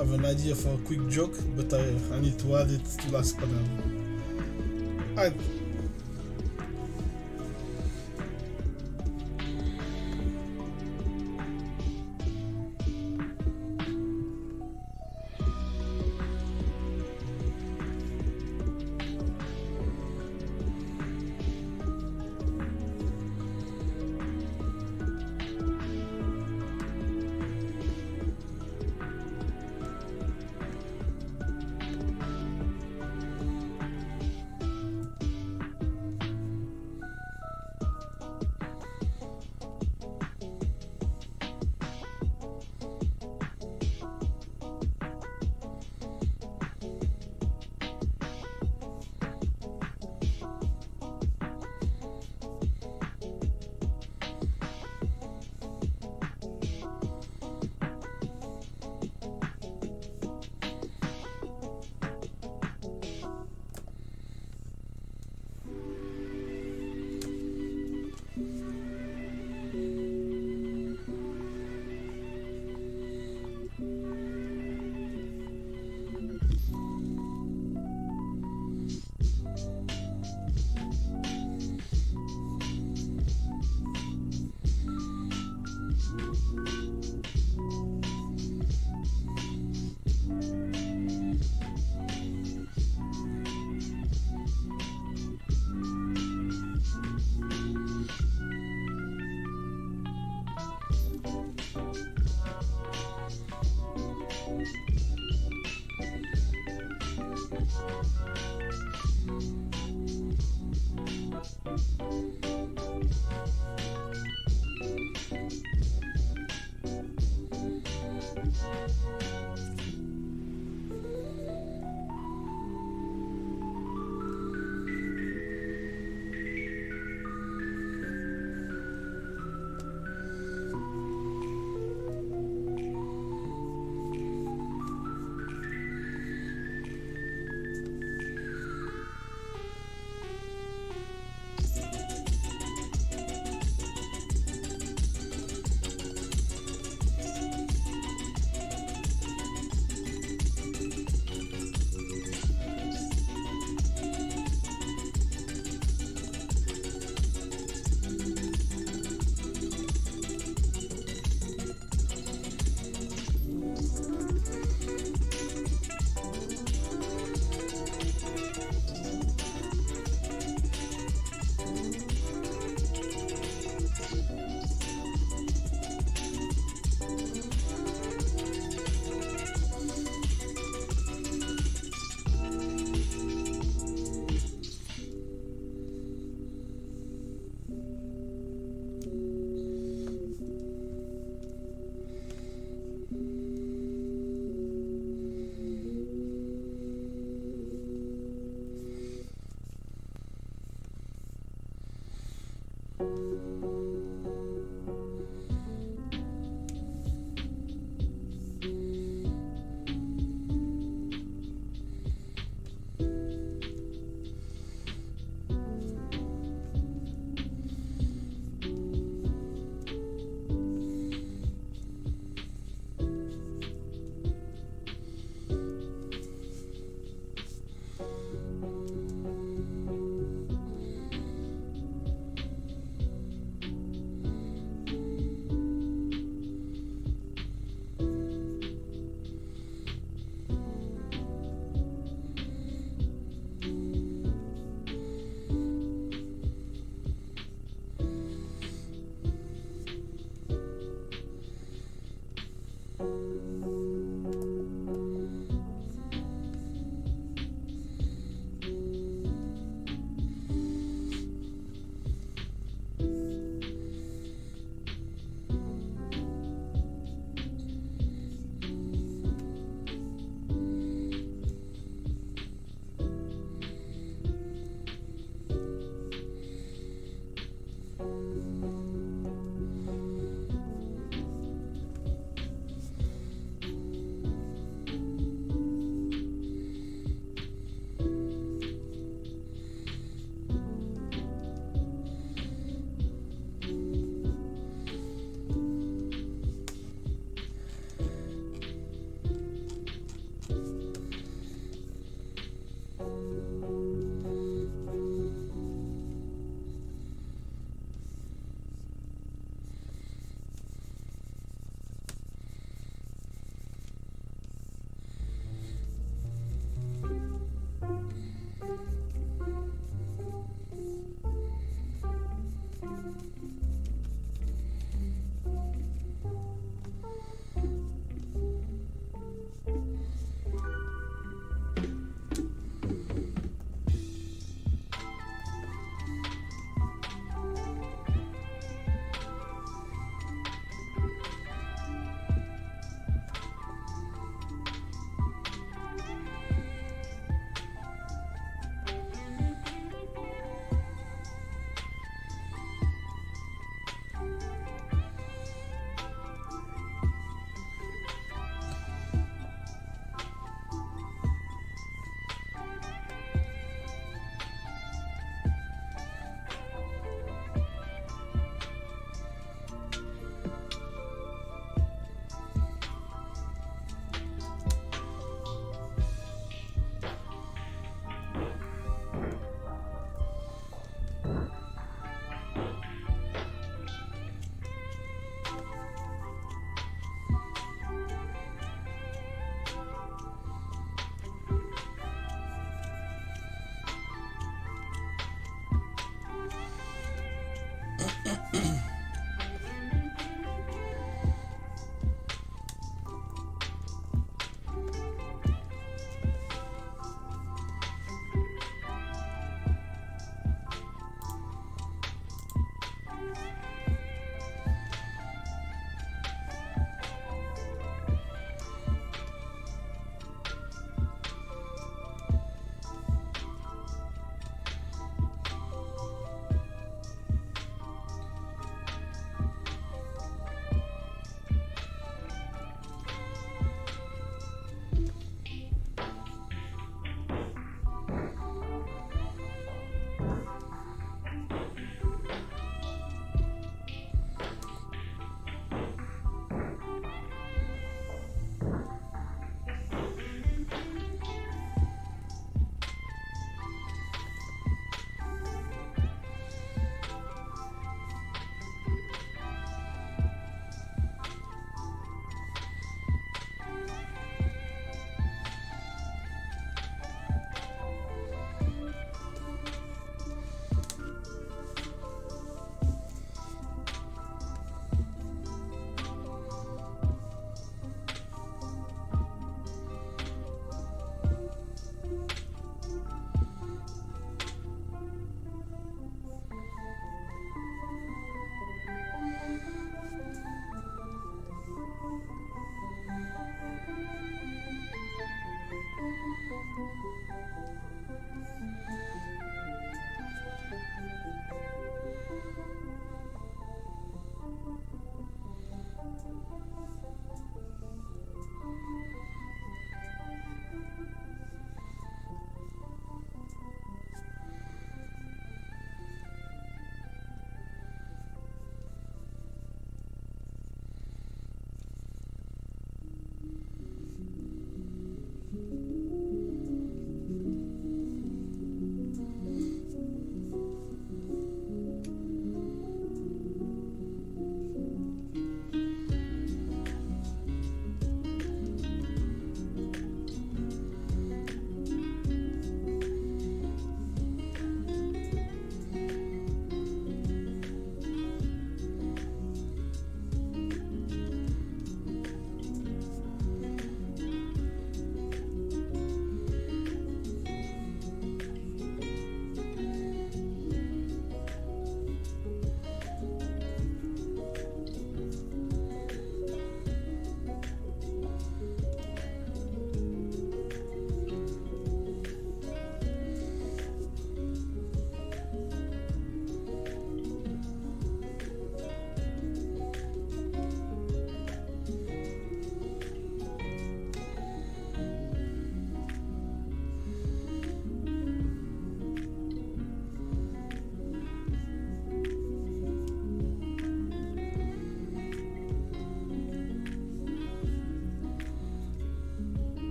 I have an idea for a quick joke, but I need to add it to last panel.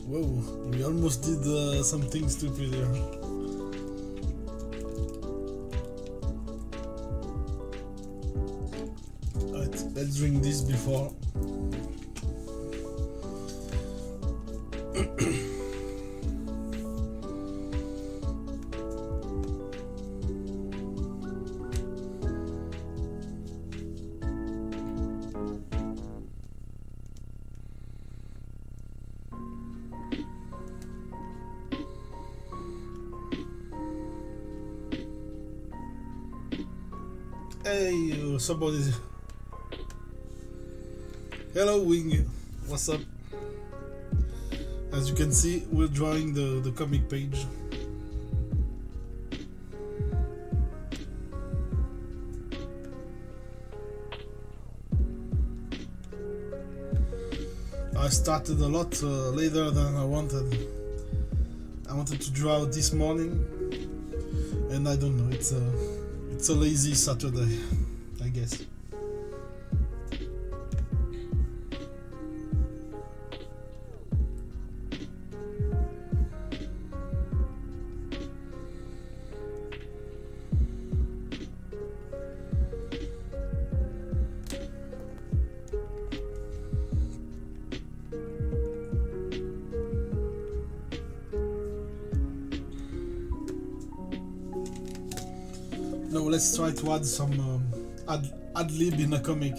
Whoa, we almost did something stupid there. Alright, let's drink this before. Hey, somebody. Hello, Wing. What's up? As you can see, we're drawing the comic page. I started a lot later than I wanted. I wanted to draw this morning, and I don't know, it's a lazy Saturday, I guess. let's try to add some ad lib in a comic.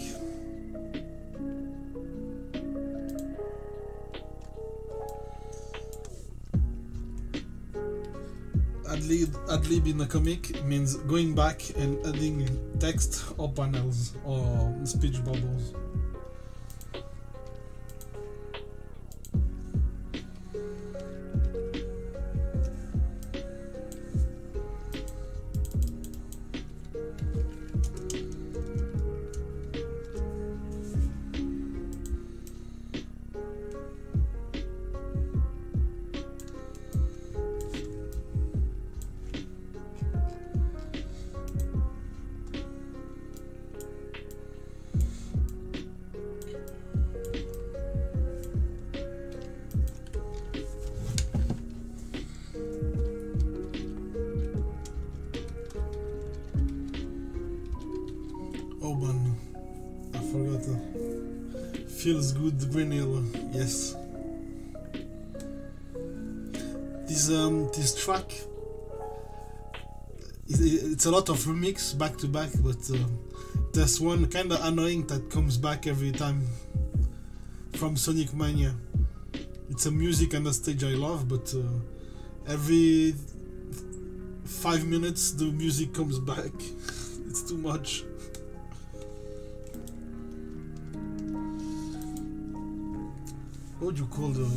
Ad lib in a comic means going back and adding text or panels or speech bubbles. Oh man, I forgot. Feels good, Green Hill. Yes. This track, it's a lot of remix back to back, but there's one kind of annoying that comes back every time from Sonic Mania. It's a music and a stage I love, but every 5 minutes the music comes back. It's too much. What would you call the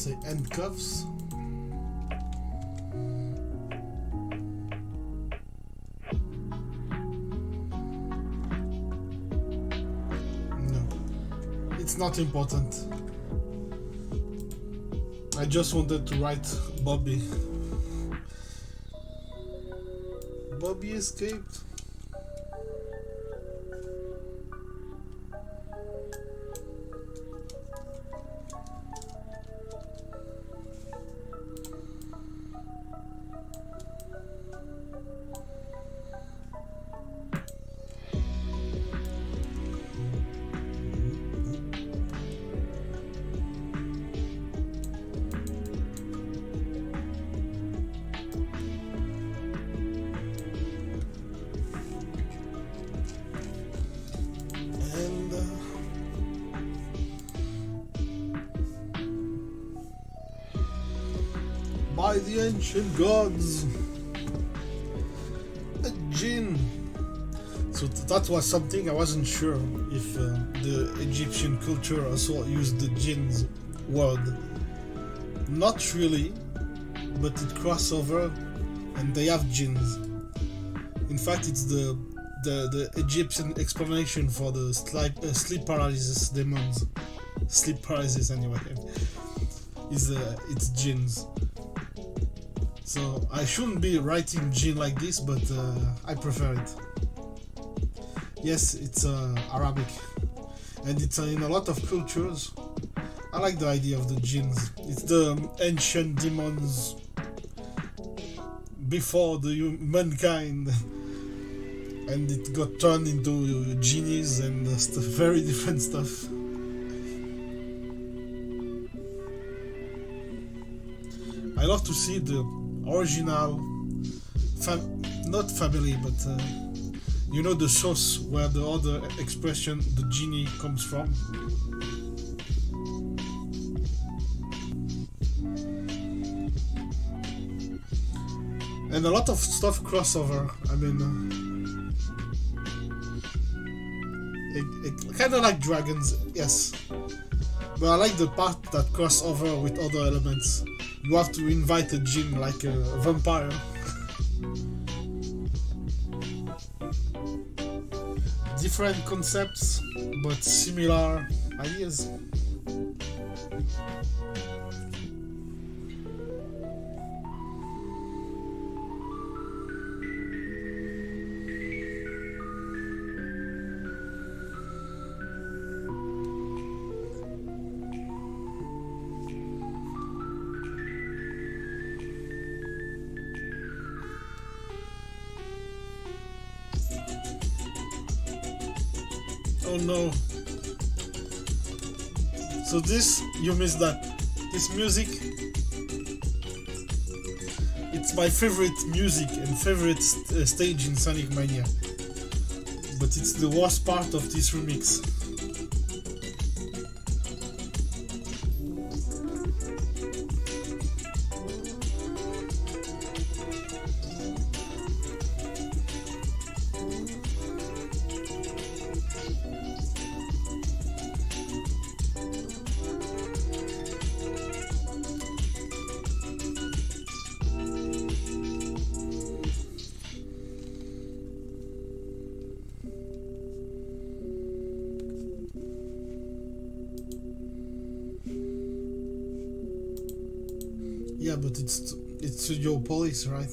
say handcuffs. No, it's not important. I just wanted to write Bobby. Bobby escaped. By the ancient gods, a djinn. So that was something I wasn't sure if the Egyptian culture also used the djinn's word. Not really, but it crosses over, and they have djinns. In fact, it's the Egyptian explanation for the sleep paralysis demons. Sleep paralysis, anyway. It's djinns. So I shouldn't be writing jinn like this, but I prefer it. Yes, it's Arabic, and it's in a lot of cultures. I like the idea of the jinns. It's the ancient demons before the mankind, and it got turned into genies and very different stuff. I love to see the original, not family, but you know, the source where the other expression, the genie, comes from. And a lot of stuff crossover. I mean, kind of like dragons, yes. But I like the part that cross over with other elements. You have to invite a djinn like a vampire. Different concepts, but similar ideas. Oh no. So this, you missed that. This music, it's my favorite music and favorite stage in Sonic Mania. But it's the worst part of this remix. Yeah, but it's Studio Police, right?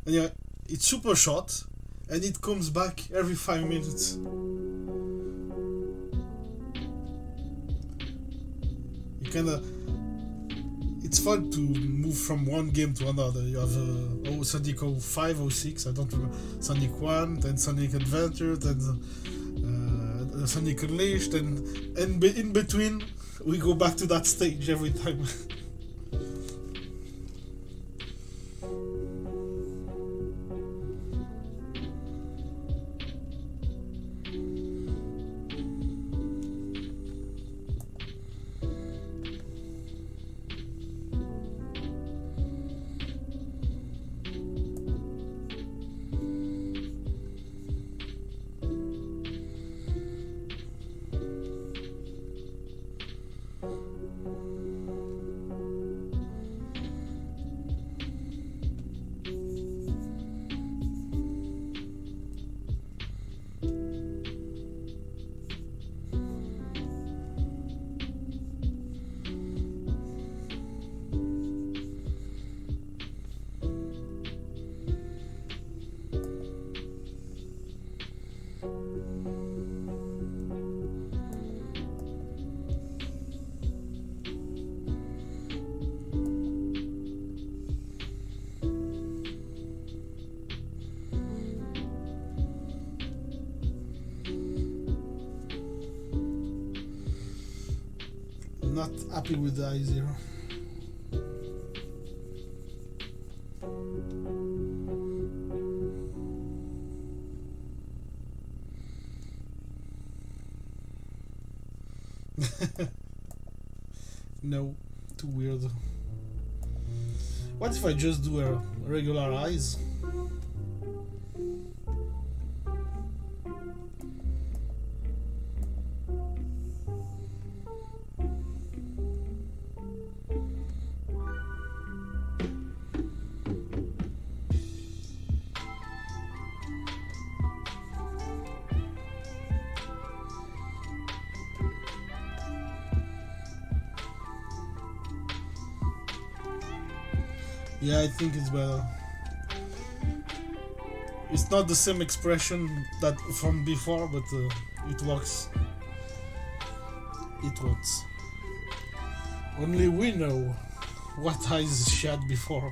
And yeah, it's super short, and it comes back every 5 minutes. You kinda... It's fun to move from one game to another. You have Sonic 05, 06, I don't remember. Sonic 1, then Sonic Adventure, then Sonic Unleashed, and in between, we go back to that stage every time. Not happy with the I0. No, too weird. What if I just do a regular eyes? Yeah, I think it's better. It's not the same expression that from before, but it works. It works. Only we know what eyes she had before.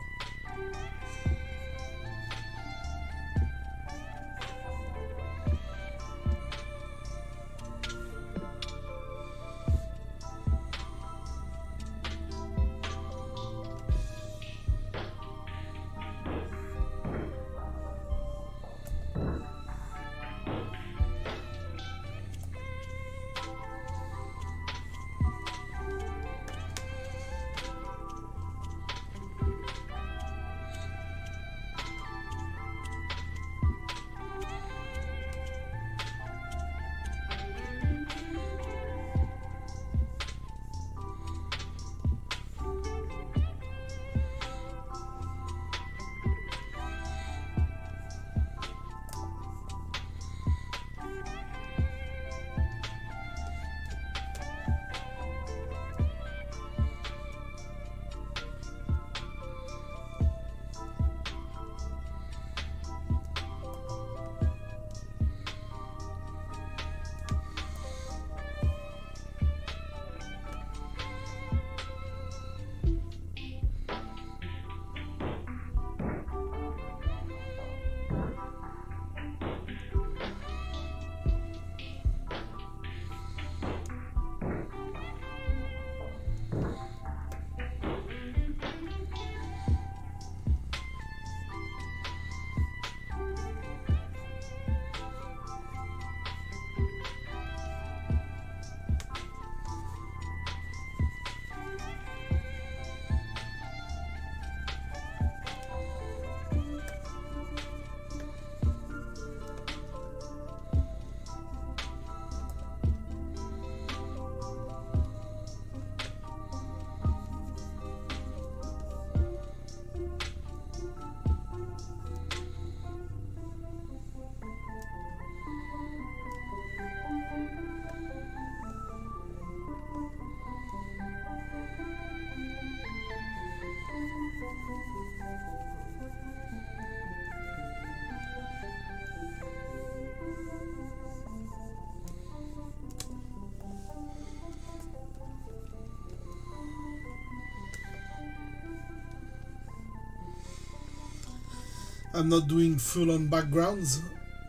I'm not doing full-on backgrounds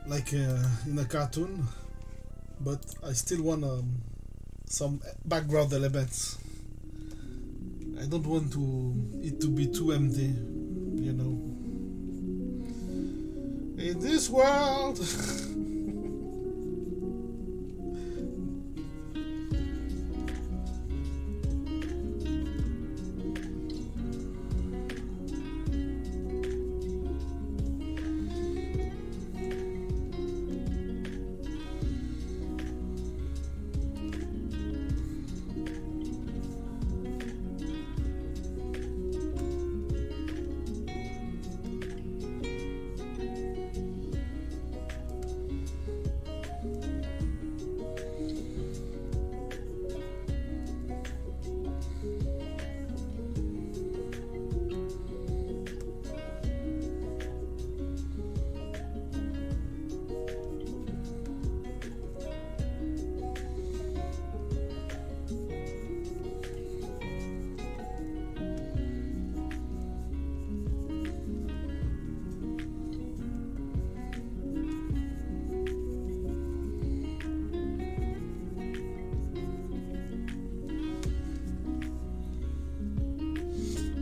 like in a cartoon, but I still want some background elements. I don't want it to be too empty, you know. In this world.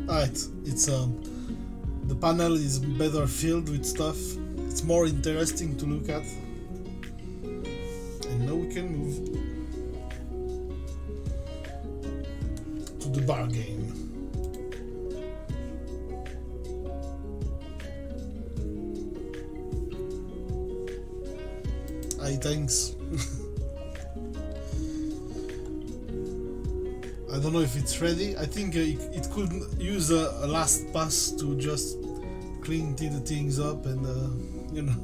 Alright, it's the panel is better filled with stuff. It's more interesting to look at. And now we can move to the bar game. Hi, thanks. I don't know if it's ready. I think it could use a last pass to just clean the things up and you know,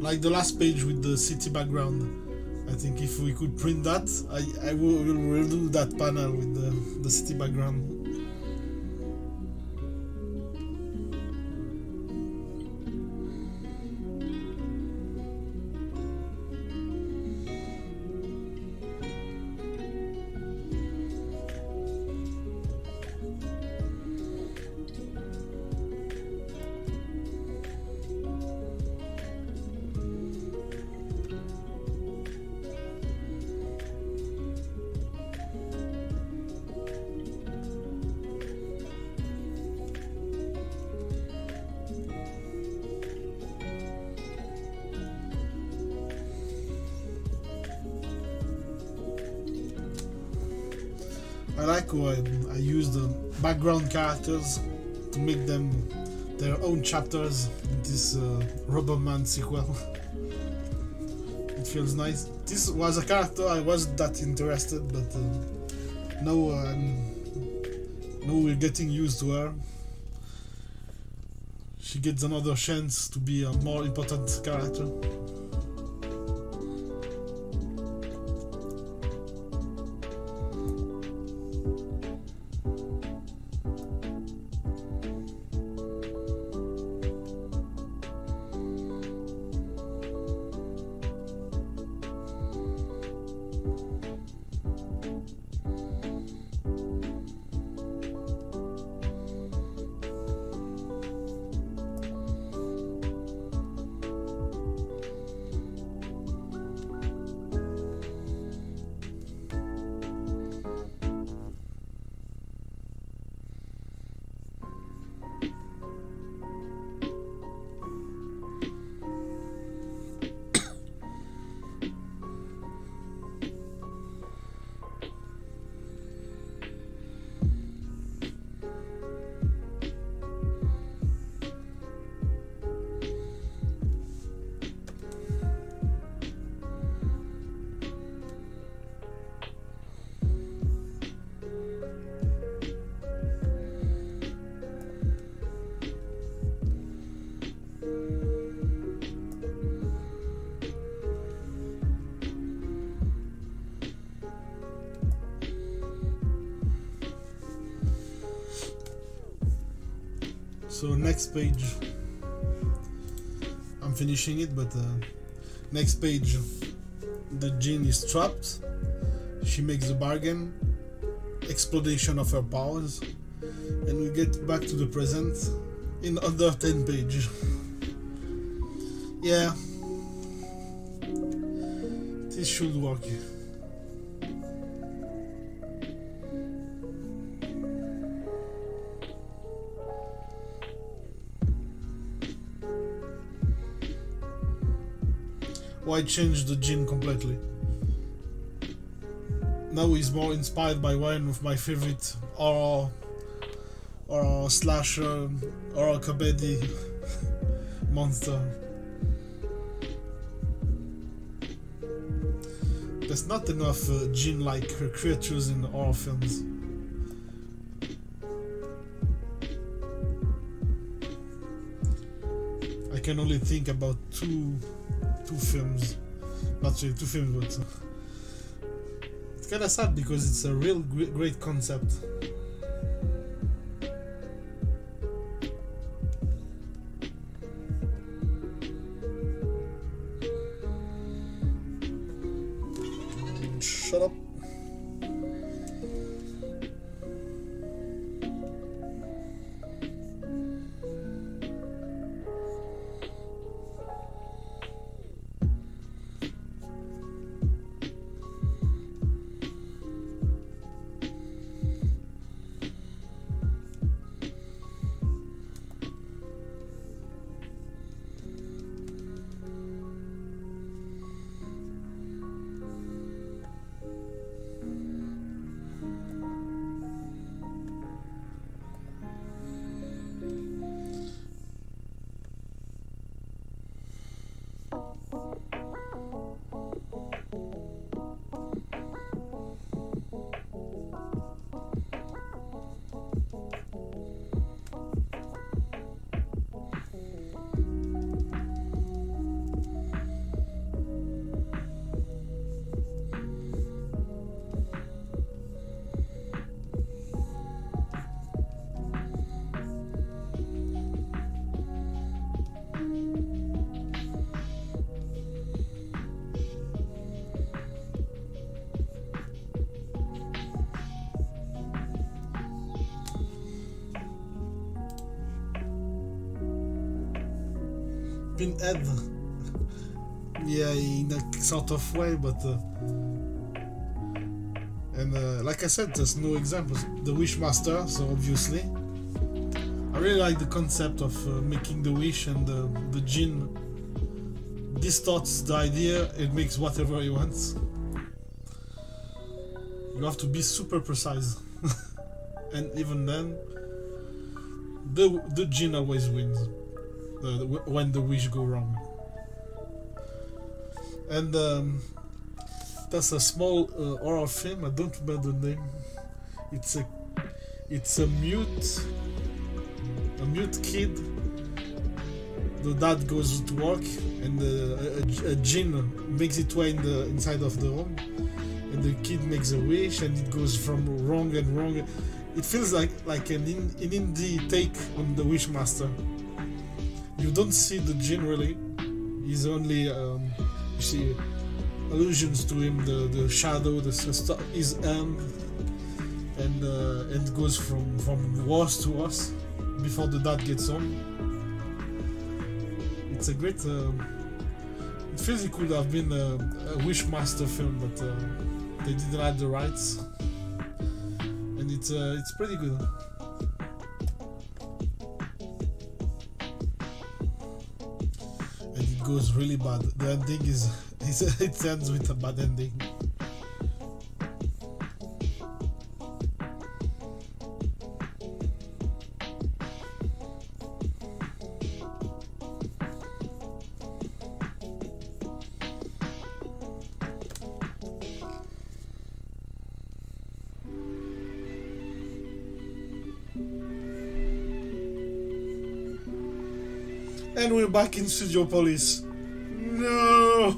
like the last page with the city background. I think if we could print that, I will redo that panel with the city background. I like how I use the background characters to make them their own chapters in this Rubberman sequel. It feels nice. This was a character I wasn't that interested, but now we're getting used to her. She gets another chance to be a more important character. So next page, I'm finishing it, but next page, the Jean is trapped. She makes a bargain, explosion of her powers, and we get back to the present in under 10 page. Yeah, this should work. Why change the gene completely? Now he's more inspired by one of my favorite horror slasher horror comedy monster. There's not enough gene-like creatures in horror films. I can only think about two films. Not really two films, but it's kind of sad because it's a real great concept. Shut up. Pinhead, yeah, in a sort of way, but like I said, there's no examples. The Wishmaster, so obviously, I really like the concept of making the wish, and the djinn distorts the idea. It makes whatever he wants. You have to be super precise, and even then, the djinn always wins. When the wish go wrong. And that's a small horror film. I don't remember the name. It's a mute kid. The dad goes to work, and a djinn makes its way inside of the home, and the kid makes a wish, and it goes from wrong and wrong. It feels like an indie take on the Wishmaster. You don't see the djinn really. He's only you see allusions to him, the shadow, his hand, and goes from worse to worse before the dad gets home. It's a great. It feels it could have been a Wishmaster film, but they didn't have the rights, and it's pretty good. Goes really bad. The ending is it ends with a bad ending. And we're back in Studio Police. No!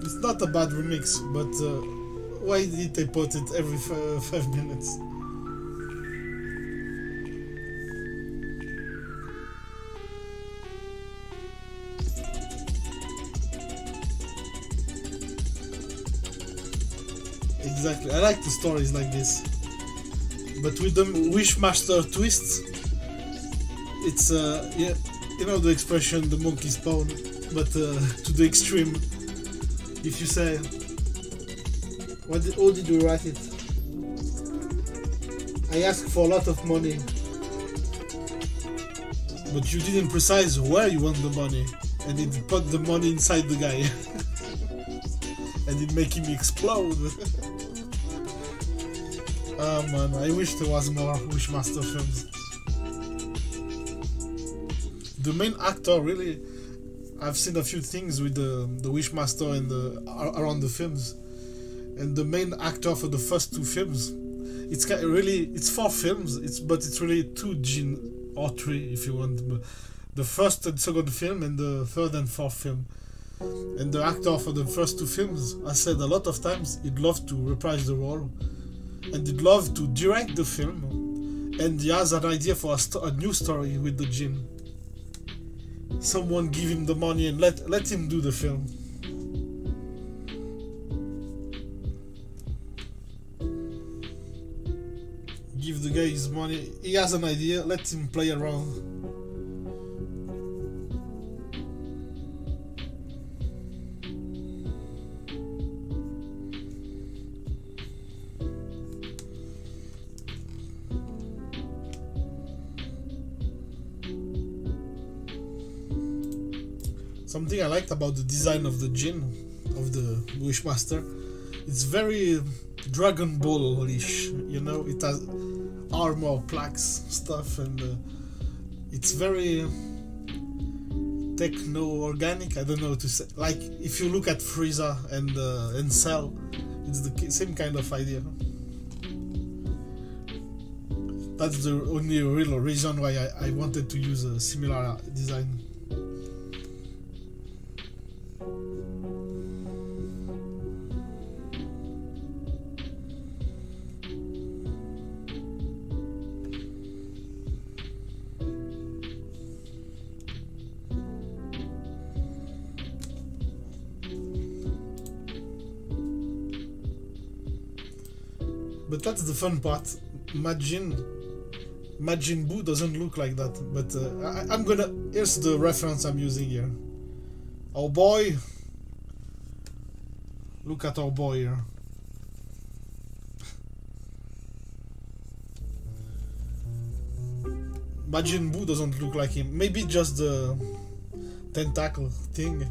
It's not a bad remix, but why did they put it every 5 minutes? Exactly, I like the stories like this. But with the Wishmaster twists, it's yeah, you know the expression the monkey spawn, but to the extreme. If you say, how did you write it? I asked for a lot of money, but you didn't precise where you want the money, and it put the money inside the guy, and it make him explode. Oh man, I wish there was more Wishmaster films. The main actor really, I've seen a few things with the Wishmaster and around the films, and the main actor for the first two films, it's really, it's 4 films, but it's really 2 Jin, or 3 if you want, the first and second film and the third and fourth film. And the actor for the first 2 films, I said a lot of times he'd love to reprise the role, and he'd love to direct the film, and he has an idea for a new story with the Jin. Someone give him the money and let him do the film. Give the guy his money, he has an idea, let him play around. Something I liked about the design of the Jin, of the Wishmaster, it's very Dragon Ball-ish, you know, it has armor, plaques, stuff, and it's very techno-organic, I don't know how to say, like if you look at Frieza and Cell, it's the same kind of idea. That's the only real reason why I wanted to use a similar design. But that's the fun part. Majin Buu doesn't look like that. But I'm gonna. Here's the reference I'm using here. Our boy. Look at our boy here. Majin Buu doesn't look like him. Maybe just the tentacle thing.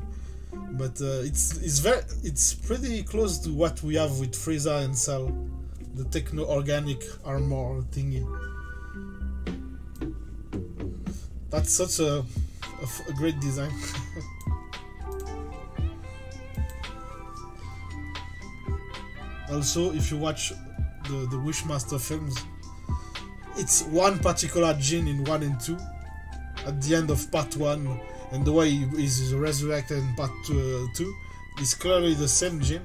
But it's pretty close to what we have with Frieza and Cell. The techno-organic armor thingy. That's such a great design. Also, if you watch the Wishmaster films, it's one particular Jin in 1 and 2 at the end of part 1, and the way he is resurrected in part 2 is clearly the same Jin.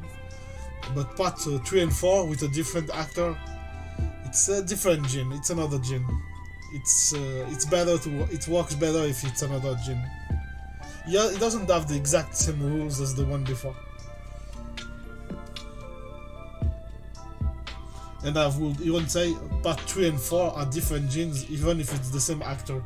But part 3 and 4 with a different actor, it's a different Jin. It's another Jin. It's better it works better if it's another Jin. Yeah, it doesn't have the exact same rules as the one before. And I would even say part 3 and 4 are different Jins, even if it's the same actor.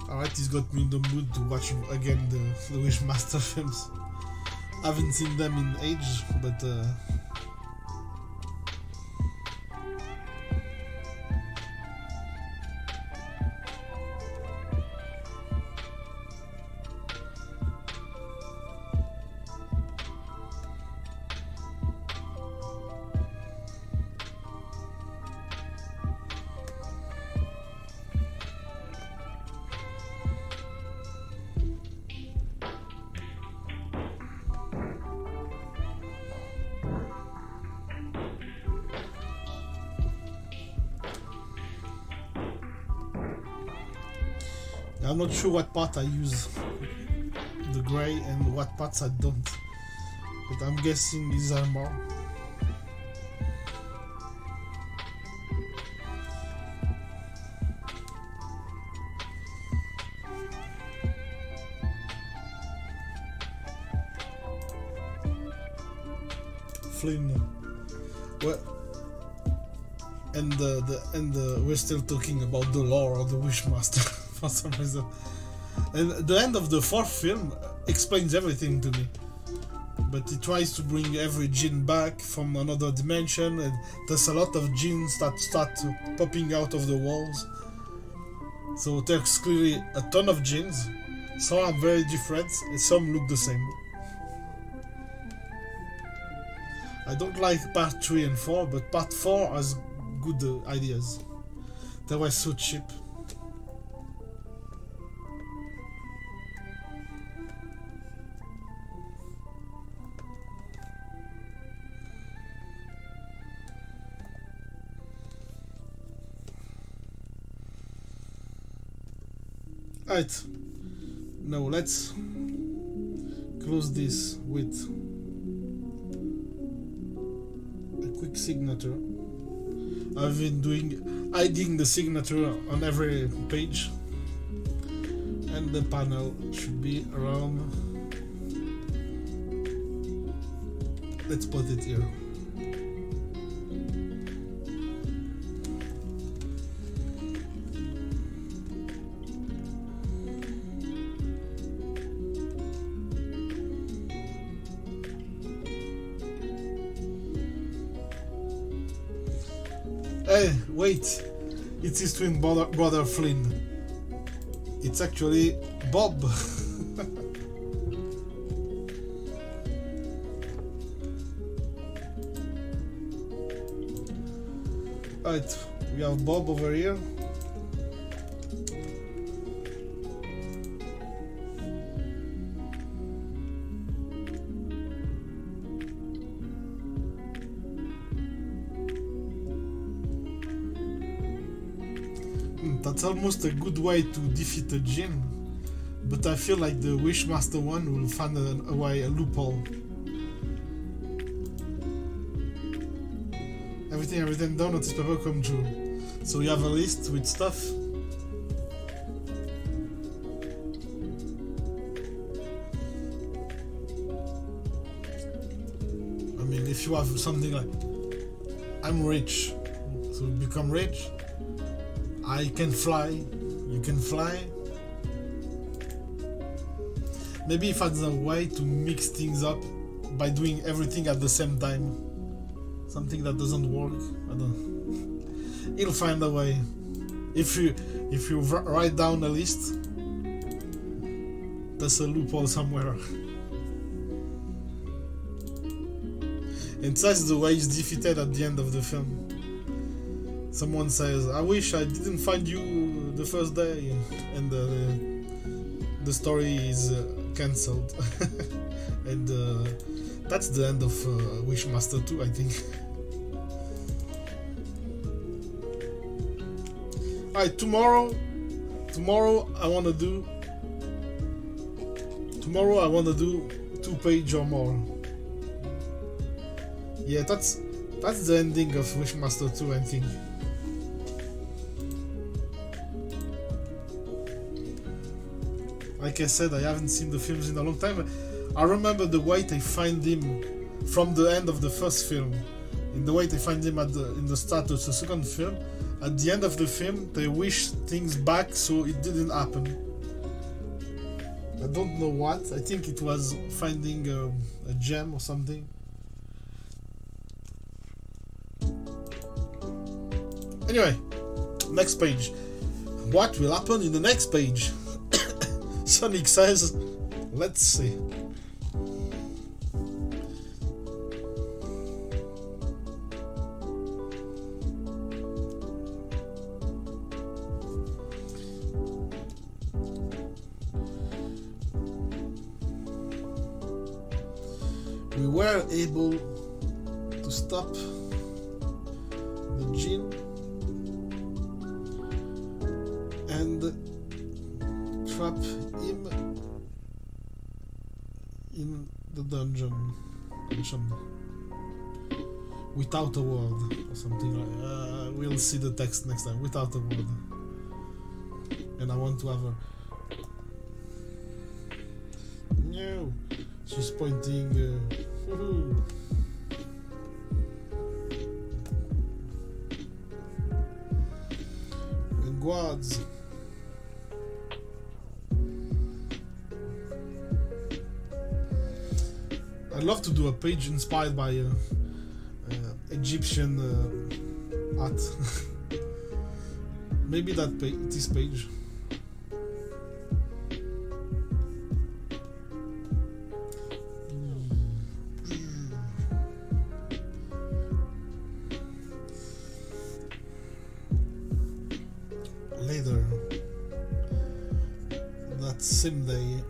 Alright, he's got me in the mood to watch again the Wishmaster films. I haven't seen them in age, but I'm not sure what part I use the gray and what parts I don't, but I'm guessing these are more. Flynn. Well, and we're still talking about the lore of the Wishmaster for some reason. And the end of the fourth film explains everything to me. But it tries to bring every djinn back from another dimension, and there's a lot of djinns that start popping out of the walls. So there's clearly a ton of djinns. Some are very different, and some look the same. I don't like part 3 and 4, but part 4 has good ideas. They were so cheap. Right, now let's close this with a quick signature. I've been hiding the signature on every page, and the panel should be around. Let's put it here. Hey, wait! It's his twin brother Flynn. It's actually Bob. Right, we have Bob over here. That's almost a good way to defeat a djinn, but I feel like the Wishmaster one will find a way, a loophole. Everything I've written down on this paper come true. So you have a list with stuff. I mean, if you have something like, I'm rich, so become rich. I can fly, you can fly. Maybe if there's a way to mix things up by doing everything at the same time. Something that doesn't work, I don't know. He'll find a way. If you write down a list, there's a loophole somewhere. And that's the way he's defeated at the end of the film. Someone says, I wish I didn't find you the first day, and the story is cancelled. And that's the end of Wishmaster 2, I think. Alright, tomorrow I wanna do 2-page or more. Yeah, that's the ending of Wishmaster 2, I think. Like I said, I haven't seen the films in a long time. I remember the way they find him from the end of the first film. In the way they find him in the start of the second film. At the end of the film, they wish things back so it didn't happen. I don't know what. I think it was finding a gem or something. Anyway, next page. What will happen in the next page? Sonic says, let's see. We were able to stop the djinn and trap him in the dungeon without a word or something like we'll see the text next time. Without a word. And I want to have a no, she's pointing and guards. I'd love to do a page inspired by Egyptian art. Maybe this page. Later, that same day,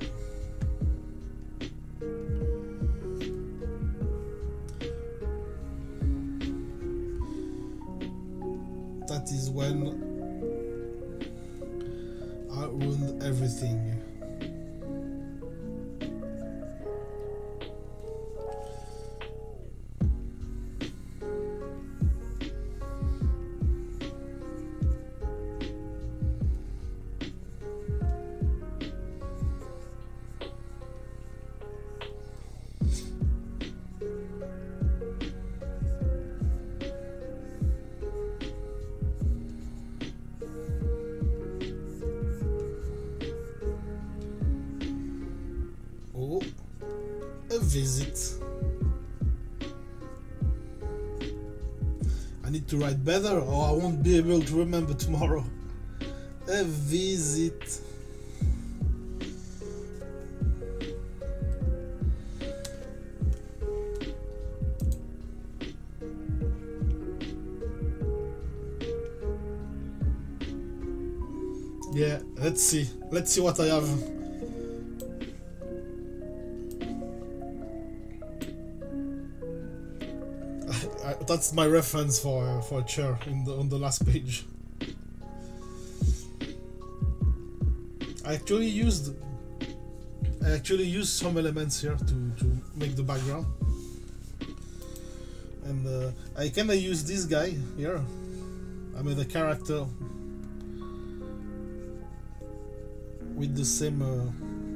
that is when I ruined everything. Oh, a visit. I need to write better or I won't be able to remember tomorrow. A visit. Yeah, let's see what I have. That's my reference for a chair on the last page. I actually used some elements here to make the background, and I kinda use this guy here. I made a character with the same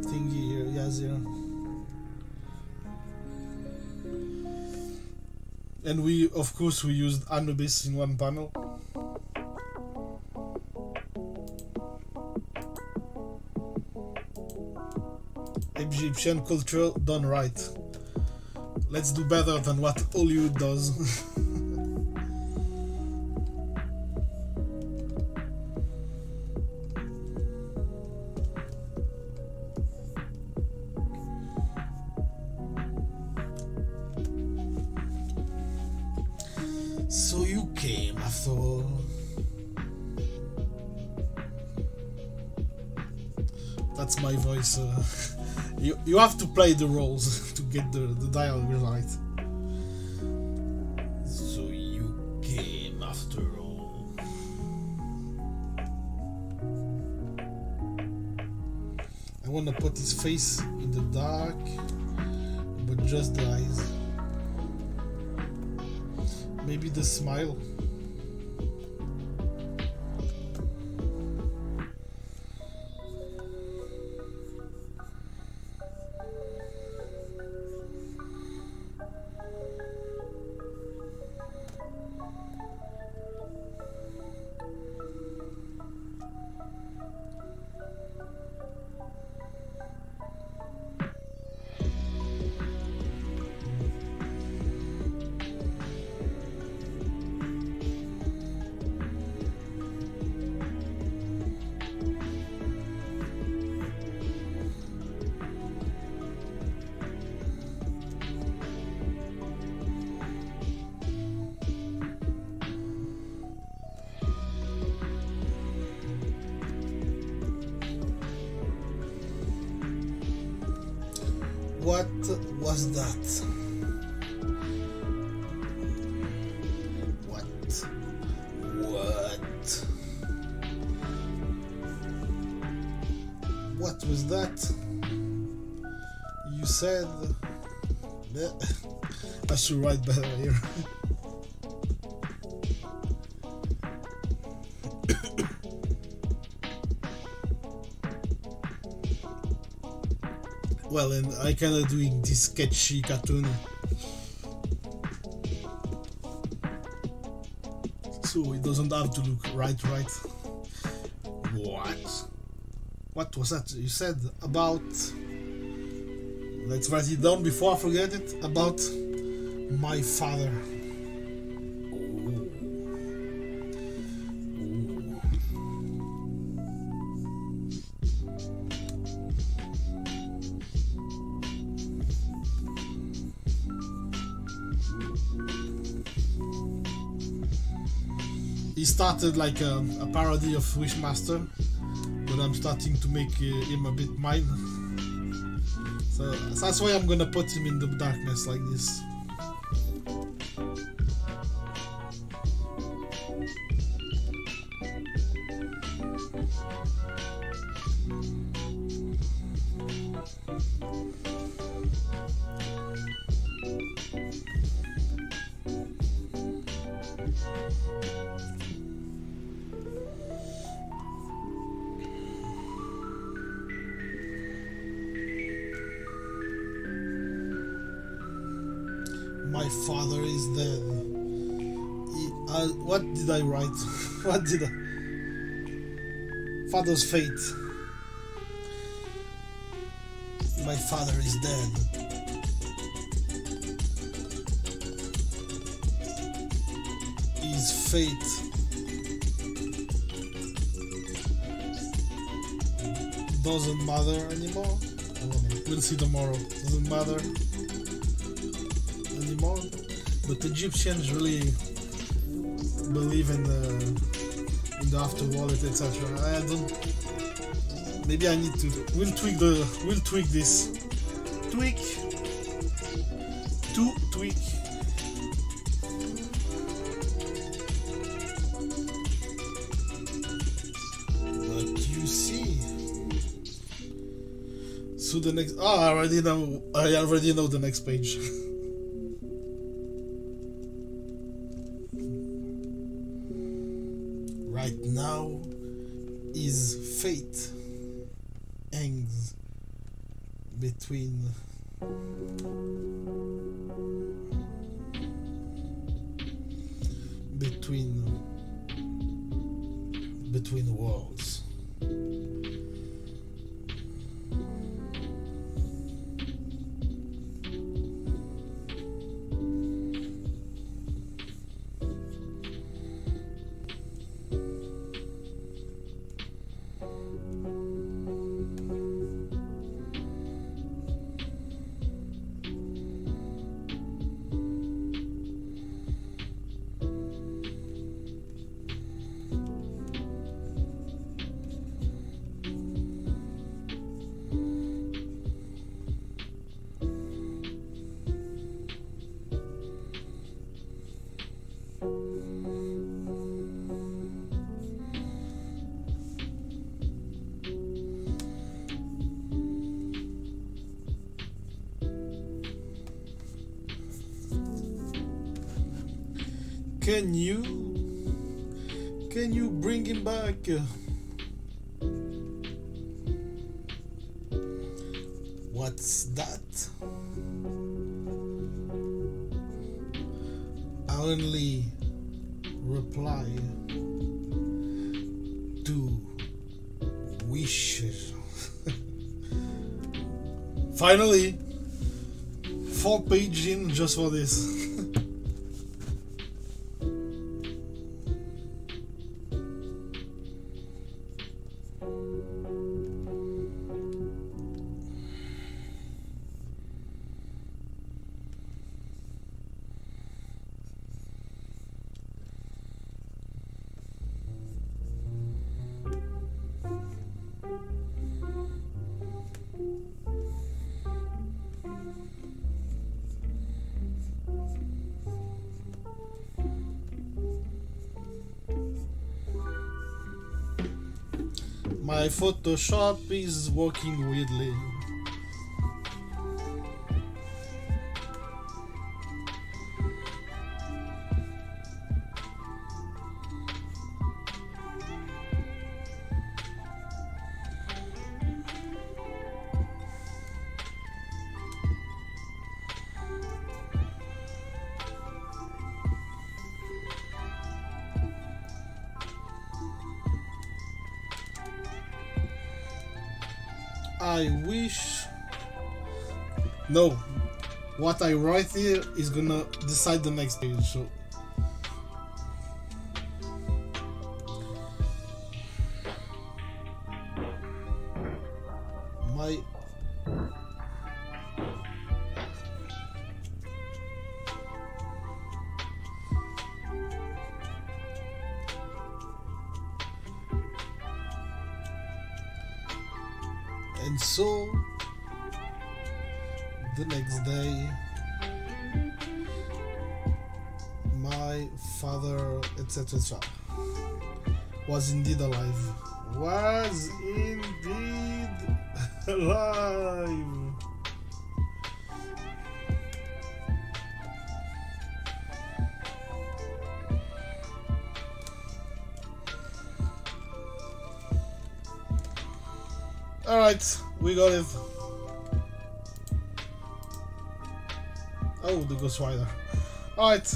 thingy here, yes, here. And of course we used Anubis in one panel. Egyptian culture done right. Let's do better than what Hollywood does. So you came after all. That's my voice. You have to play the roles to get the dialogue right. So you came after all. I want to put his face in the dark, but just the eyes. Maybe the smile. What was that? What? What was that? You said... I should write better here. Well, and I kinda doing this sketchy cartoon. So it doesn't have to look right. What was that you said about? Let's write it down before I forget it. About my father. He started like a parody of Wishmaster, but I'm starting to make him a bit mine. So that's why I'm gonna put him in the darkness like this. My father is dead. What did I write? What did I... Father's fate. My father is dead. His fate doesn't matter anymore. We'll see tomorrow. Doesn't matter anymore. But Egyptians really believe in the afterworld, etc. I don't. Maybe I need to. We'll tweak this. Tweak. But you see. So the next. Oh, I already know the next page. Right now, his fate hangs between worlds. Can you bring him back? What's that? I only reply to wishes. Finally, 4 pages in just for this. My Photoshop is working weirdly. I wish... No, what I write here is gonna decide the next page, so... My... And so, the next day, my father, etc., was indeed alive. Was indeed alive. Alright, we got it. Oh, the Ghost Rider. Alright.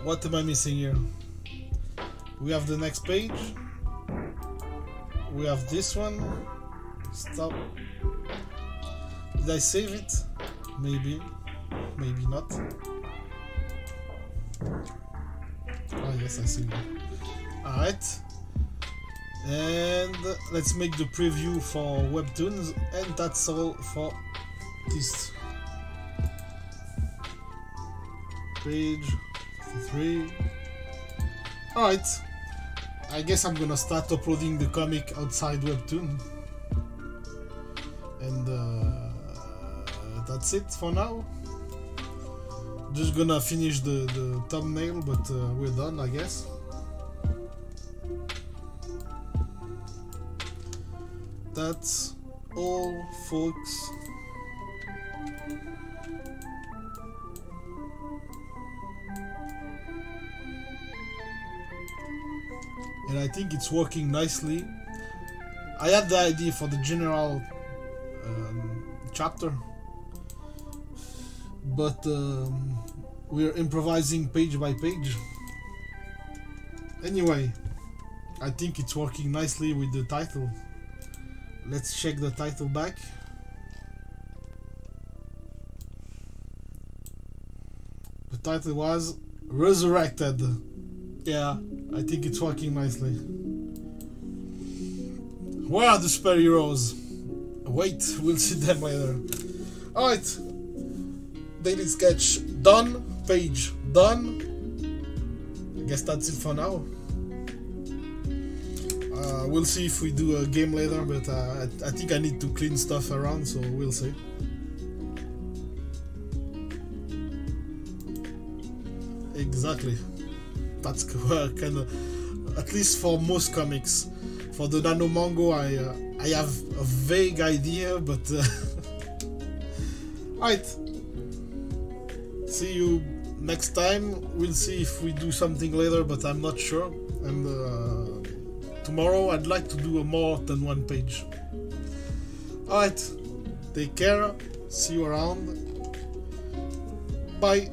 What am I missing here? We have the next page. We have this one. Stop. Did I save it? Maybe. Maybe not. Oh yes, I saved it. Alright. And let's make the preview for Webtoons, and that's all for this page 3. Alright, I guess I'm gonna start uploading the comic outside Webtoon, and that's it for now. Just gonna finish the thumbnail, but we're done, I guess. That's all, folks. And I think it's working nicely. I had the idea for the general chapter, but we're improvising page by page. Anyway, I think it's working nicely with the title. Let's check the title back. The title was Resurrected. Yeah, I think it's working nicely. Where are the superheroes? Wait, we'll see them later. Alright. Daily sketch done. Page done. I guess that's it for now. We'll see if we do a game later, but I think I need to clean stuff around, so we'll see. Exactly. That's kind of, at least for most comics. For the Nano Mango, I have a vague idea, but alright. See you next time. We'll see if we do something later, but I'm not sure. And tomorrow I'd like to do a more than one page. Alright, take care, see you around, bye.